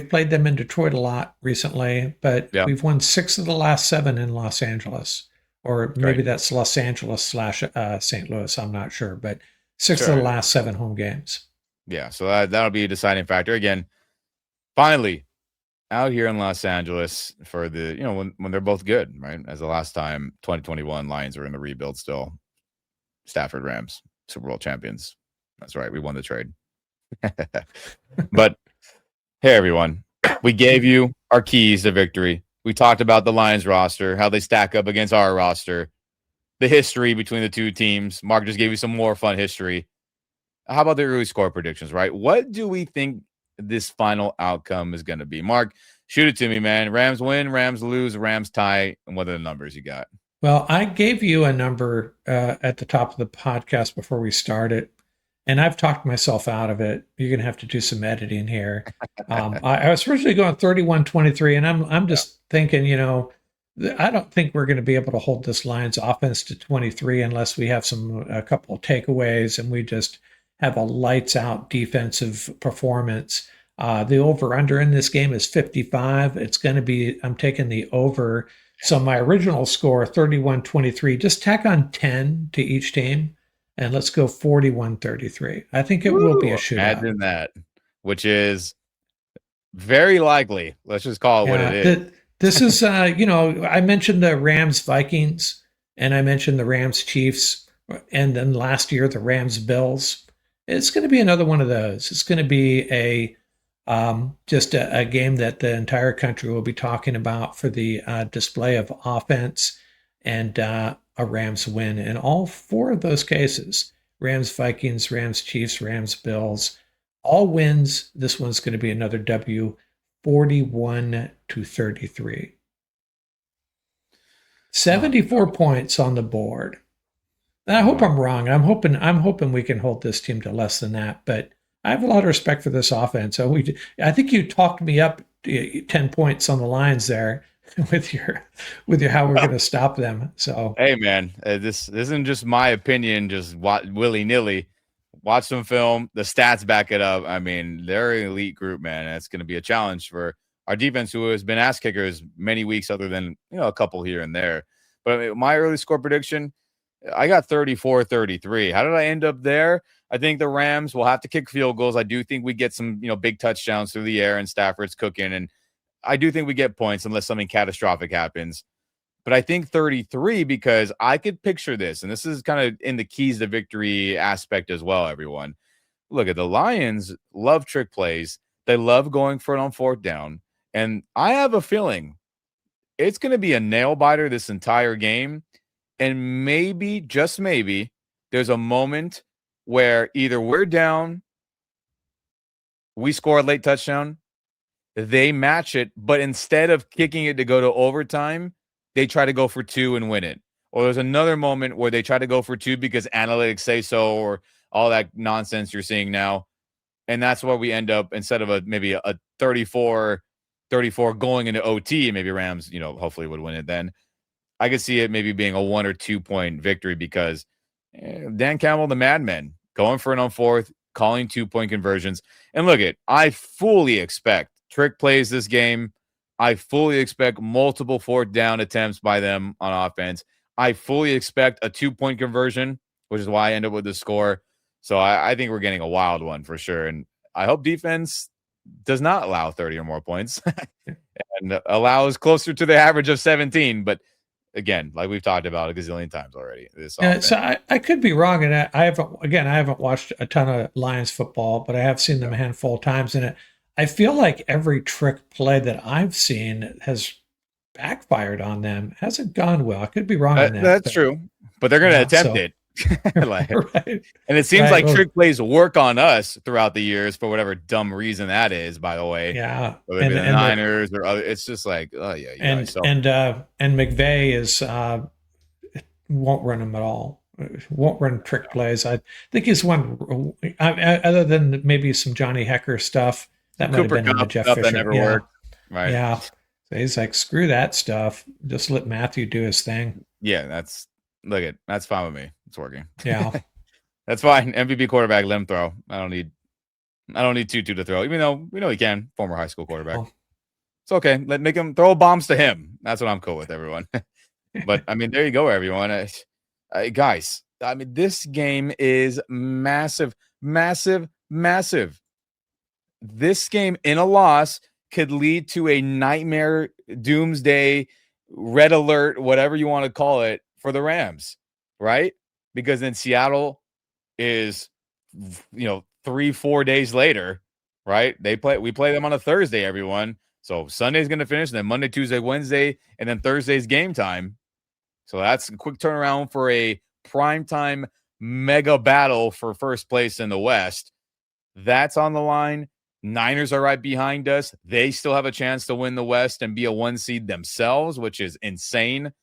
played them in Detroit a lot recently, but we've won 6 of the last 7 in Los Angeles, or maybe that's Los Angeles / St. Louis. I'm not sure, but 6 of the last 7 home games. Yeah, so that'll be a deciding factor. Again, finally, out here in Los Angeles for the, when they're both good, right? As the last time 2021 Lions were in the rebuild still. Stafford Rams, Super Bowl champions. That's right. We won the trade. But hey, everyone, we gave you our keys to victory. We talked about the Lions roster, how they stack up against our roster, the history between the two teams. Mark just gave you some more fun history. How about the early score predictions, right? What do we think this final outcome is going to be? Mark, shoot it to me, man. Rams win, Rams lose, Rams tie, and what are the numbers you got? Well, I gave you a number at the top of the podcast before we started, and I've talked myself out of it. You're going to have to do some editing here. I was originally going 31-23, and I'm just thinking, I don't think we're going to be able to hold this Lions offense to 23 unless we have a couple of takeaways and we just have a lights out defensive performance. The over under in this game is 55. It's going to be, I'm taking the over. So my original score, 31-23, just tack on 10 to each team. and let's go 41-33. I think it will be a Woo, shootout. imagine that, which is very likely. Let's just call it what it Yeah, is. this is I mentioned the Rams Vikings, and I mentioned the Rams Chiefs, and then last year the Rams Bills. It's going to be another one of those. It's going to be just a game that the entire country will be talking about for the display of offense and a Rams win in all four of those cases. Rams Vikings, Rams Chiefs, Rams Bills, all wins. This one's going to be another W, 41-33. 74 points on the board. I hope I'm wrong. I'm hoping we can hold this team to less than that. But I have a lot of respect for this offense. So I think you talked me up 10 points on the lines there with your how we're going to stop them. So hey man, this isn't just my opinion, just willy nilly. Watch some film. The stats back it up. I mean, they're an elite group, man. And it's going to be a challenge for our defense, who has been ass kickers many weeks, other than a couple here and there. But I mean, my early score prediction, I got 34-33. How did I end up there? I think the Rams will have to kick field goals. I do think we get some, big touchdowns through the air, and Stafford's cooking. And I do think we get points unless something catastrophic happens. But I think 33, because I could picture this, and this is kind of in the keys to victory aspect as well, everyone. Look at the Lions love trick plays. They love going for it on fourth down. And I have a feeling it's going to be a nail biter this entire game. And maybe, just maybe, there's a moment where either we're down, we score a late touchdown, they match it, but instead of kicking it to go to overtime, they try to go for two and win it. Or there's another moment where they try to go for two because analytics say so, or all that nonsense you're seeing now. And that's where we end up, instead of maybe a 34 going into OT, maybe Rams, hopefully would win it then. I could see it maybe being a 1 or 2 point victory because Dan Campbell, the madman, going for it on fourth, calling 2-point conversions. And look I fully expect trick plays this game. I fully expect multiple fourth down attempts by them on offense. I fully expect a 2-point conversion, which is why I end up with the score. So I think we're getting a wild one for sure. And I hope defense does not allow 30 or more points and allows closer to the average of 17. But again, like we've talked about a gazillion times already. So I could be wrong, and I haven't watched a ton of Lions football, but I have seen them a handful of times, and I feel like every trick play that I've seen has backfired on them. Hasn't gone well. I could be wrong on that. That's true, but they're going to attempt it. Right. And it seems like trick plays work on us throughout the years for whatever dumb reason that is, by the way. Yeah. Whether it be the Niners or other, it's just like, oh yeah. And McVay is won't run them at all. Won't run trick plays. I think he's one other than maybe some Johnny Hecker stuff that might have been in the Jeff Fisher. That never worked. Right. Yeah. So he's like, screw that stuff. Just let Matthew do his thing. Yeah, that's fine with me. It's working. Yeah. That's fine. MVP quarterback, let him throw. I don't need Tutu to throw, even though we know he can, former high school quarterback. Oh. It's okay. Make him throw bombs to him. That's what I'm cool with, everyone. But I mean, there you go, everyone. Guys, I mean, this game is massive, massive, massive. This game in a loss could lead to a nightmare, doomsday, red alert, whatever you want to call it, for the Rams, right? Because then Seattle is, 3-4 days later, right? We play them on a Thursday, everyone. So Sunday's going to finish, and then Monday, Tuesday, Wednesday, and then Thursday's game time. So that's a quick turnaround for a primetime mega battle for first place in the West. That's on the line. Niners are right behind us. They still have a chance to win the West and be a 1 seed themselves, which is insane.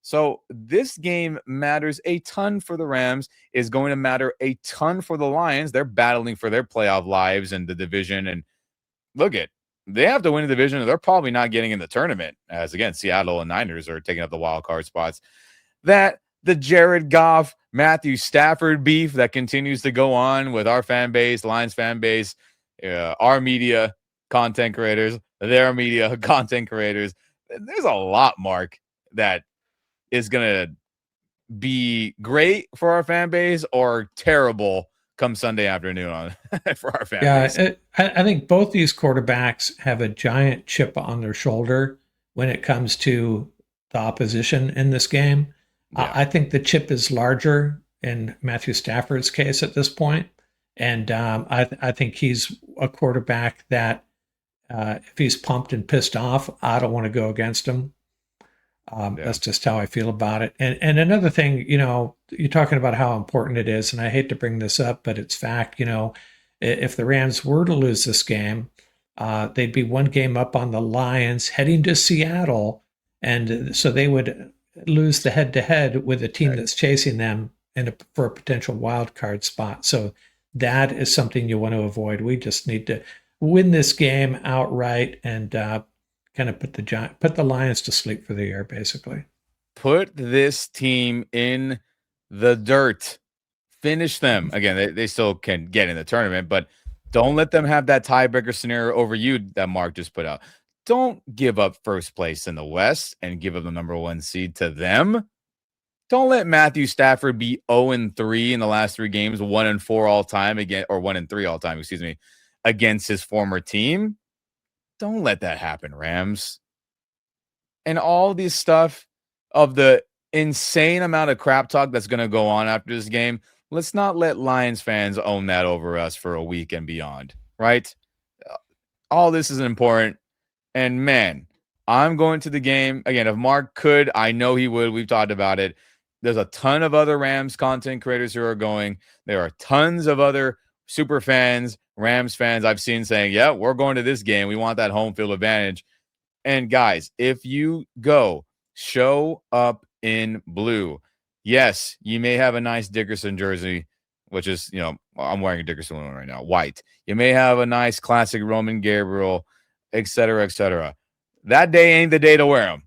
So this game matters a ton for the Rams, is going to matter a ton for the Lions. They're battling for their playoff lives and the division. And they have to win the division, or they're probably not getting in the tournament, as again, Seattle and Niners are taking up the wild card spots. That the Jared Goff, Matthew Stafford beef that continues to go on with our fan base, Lions fan base, our media content creators, their media content creators. There's a lot, Mark, that is going to be great for our fan base or terrible come Sunday afternoon on for our fan base. I think both these quarterbacks have a giant chip on their shoulder when it comes to the opposition in this game. Yeah. I think the chip is larger in Matthew Stafford's case at this point. And I think he's a quarterback that if he's pumped and pissed off, I don't want to go against him. That's just how I feel about it. And another thing, you're talking about how important it is, and I hate to bring this up, but it's fact. If the Rams were to lose this game, they'd be one game up on the Lions, heading to Seattle, and so they would lose the head-to-head with a team that's chasing them for a potential wild card spot. So that is something you want to avoid. We just need to win this game outright and kind of put the Lions to sleep for the year, basically. Put this team in the dirt. Finish them. Again, they still can get in the tournament, but don't let them have that tiebreaker scenario over you that Mark just put out. Don't give up first place in the West and give up the number 1 seed to them. Don't let Matthew Stafford be 0-3 in the last 3 games, 1-4 all time again, or 1-3 all time, against his former team. Don't let that happen, Rams. And all this stuff of the insane amount of crap talk that's going to go on after this game, let's not let Lions fans own that over us for a week and beyond, right? All this is important. And man, I'm going to the game. Again, if Mark could, I know he would. We've talked about it. There's a ton of other Rams content creators who are going. There are tons of other super fans, Rams fans I've seen saying, yeah, we're going to this game. We want that home field advantage. And guys, if you go, show up in blue. Yes, you may have a nice Dickerson jersey, which is, I'm wearing a Dickerson one right now, white. You may have a nice classic Roman Gabriel, et cetera, et cetera. That day ain't the day to wear them.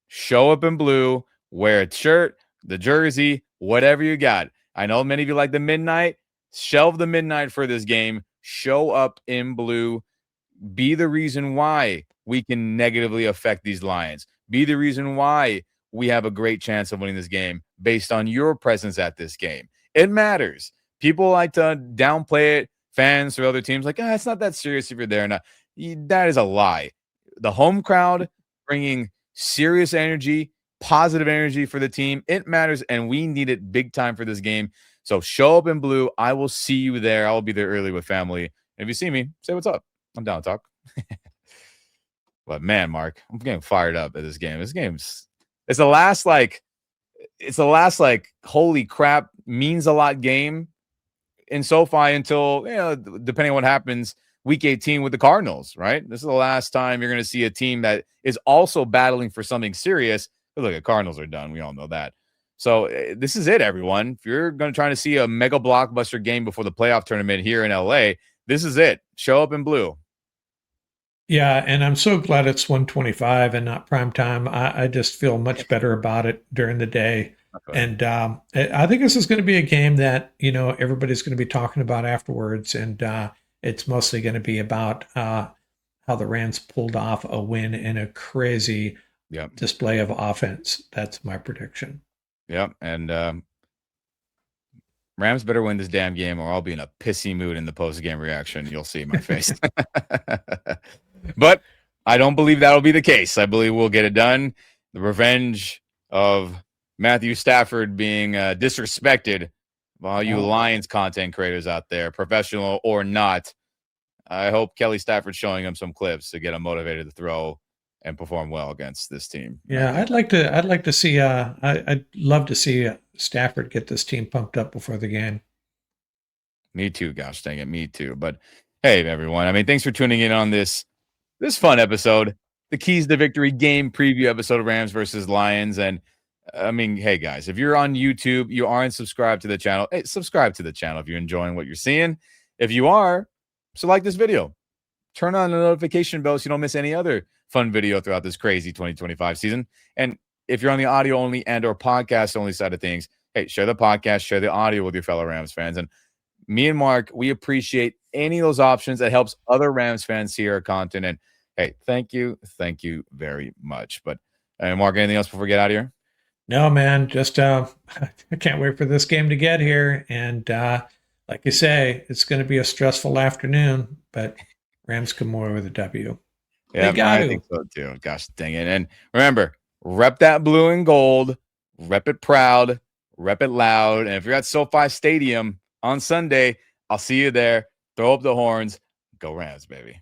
Show up in blue, wear a shirt, the jersey, whatever you got. I know many of you like the midnight. Shelve the midnight for this game. Show up in blue. Be the reason why we can negatively affect these Lions. Be the reason why we have a great chance of winning this game based on your presence at this game. It matters. People like to downplay it. Fans for other teams like, it's not that serious if you're there or not. That is a lie. The home crowd bringing serious energy, positive energy for the team. It matters, and we need it big time for this game. So show up in blue. I will see you there. I will be there early with family. And if you see me, say what's up. I'm down to talk. But man, Mark, I'm getting fired up at this game. This game's it's the last holy crap means a lot game in SoFi until depending on what happens week 18 with the Cardinals, right? This is the last time you're going to see a team that is also battling for something serious. But look, the Cardinals are done. We all know that. So this is it, everyone. If you're going to try to see a mega blockbuster game before the playoff tournament here in LA, this is it. Show up in blue. Yeah, and I'm so glad it's 125 and not prime time. I just feel much better about it during the day. Okay. And I think this is going to be a game that, everybody's going to be talking about afterwards. And it's mostly going to be about how the Rams pulled off a win in a crazy display of offense. That's my prediction. Yep. And Rams better win this damn game or I'll be in a pissy mood in the post-game reaction. You'll see my face. But I don't believe that'll be the case. I believe we'll get it done. The revenge of Matthew Stafford being disrespected by all you Lions content creators out there, professional or not. I hope Kelly Stafford's showing him some clips to get him motivated to throw and perform well against this team. Yeah, I'd like to see. I'd love to see Stafford get this team pumped up before the game. Me too. Gosh dang it, me too. But hey, everyone. I mean, thanks for tuning in on this fun episode, the Keys to Victory game preview episode of Rams versus Lions. And I mean, hey guys, if you're on YouTube, you aren't subscribed to the channel. Hey, subscribe to the channel if you're enjoying what you're seeing. If you are, so like this video. Turn on the notification bell so you don't miss any other fun video throughout this crazy 2025 season. And if you're on the audio only and or podcast only side of things, hey, share the podcast, share the audio with your fellow Rams fans. And me and Mark, we appreciate any of those options that helps other Rams fans see our content. And hey, thank you very much. But Mark, anything else before we get out of here? No, man, just I can't wait for this game to get here. And like you say, it's going to be a stressful afternoon, but Rams come away with a W. They Yeah, got I to. think so too. Gosh dang it. And remember, rep that blue and gold, rep it proud, rep it loud. And if you're at SoFi Stadium on Sunday, I'll see you there. Throw up the horns. Go Rams, baby.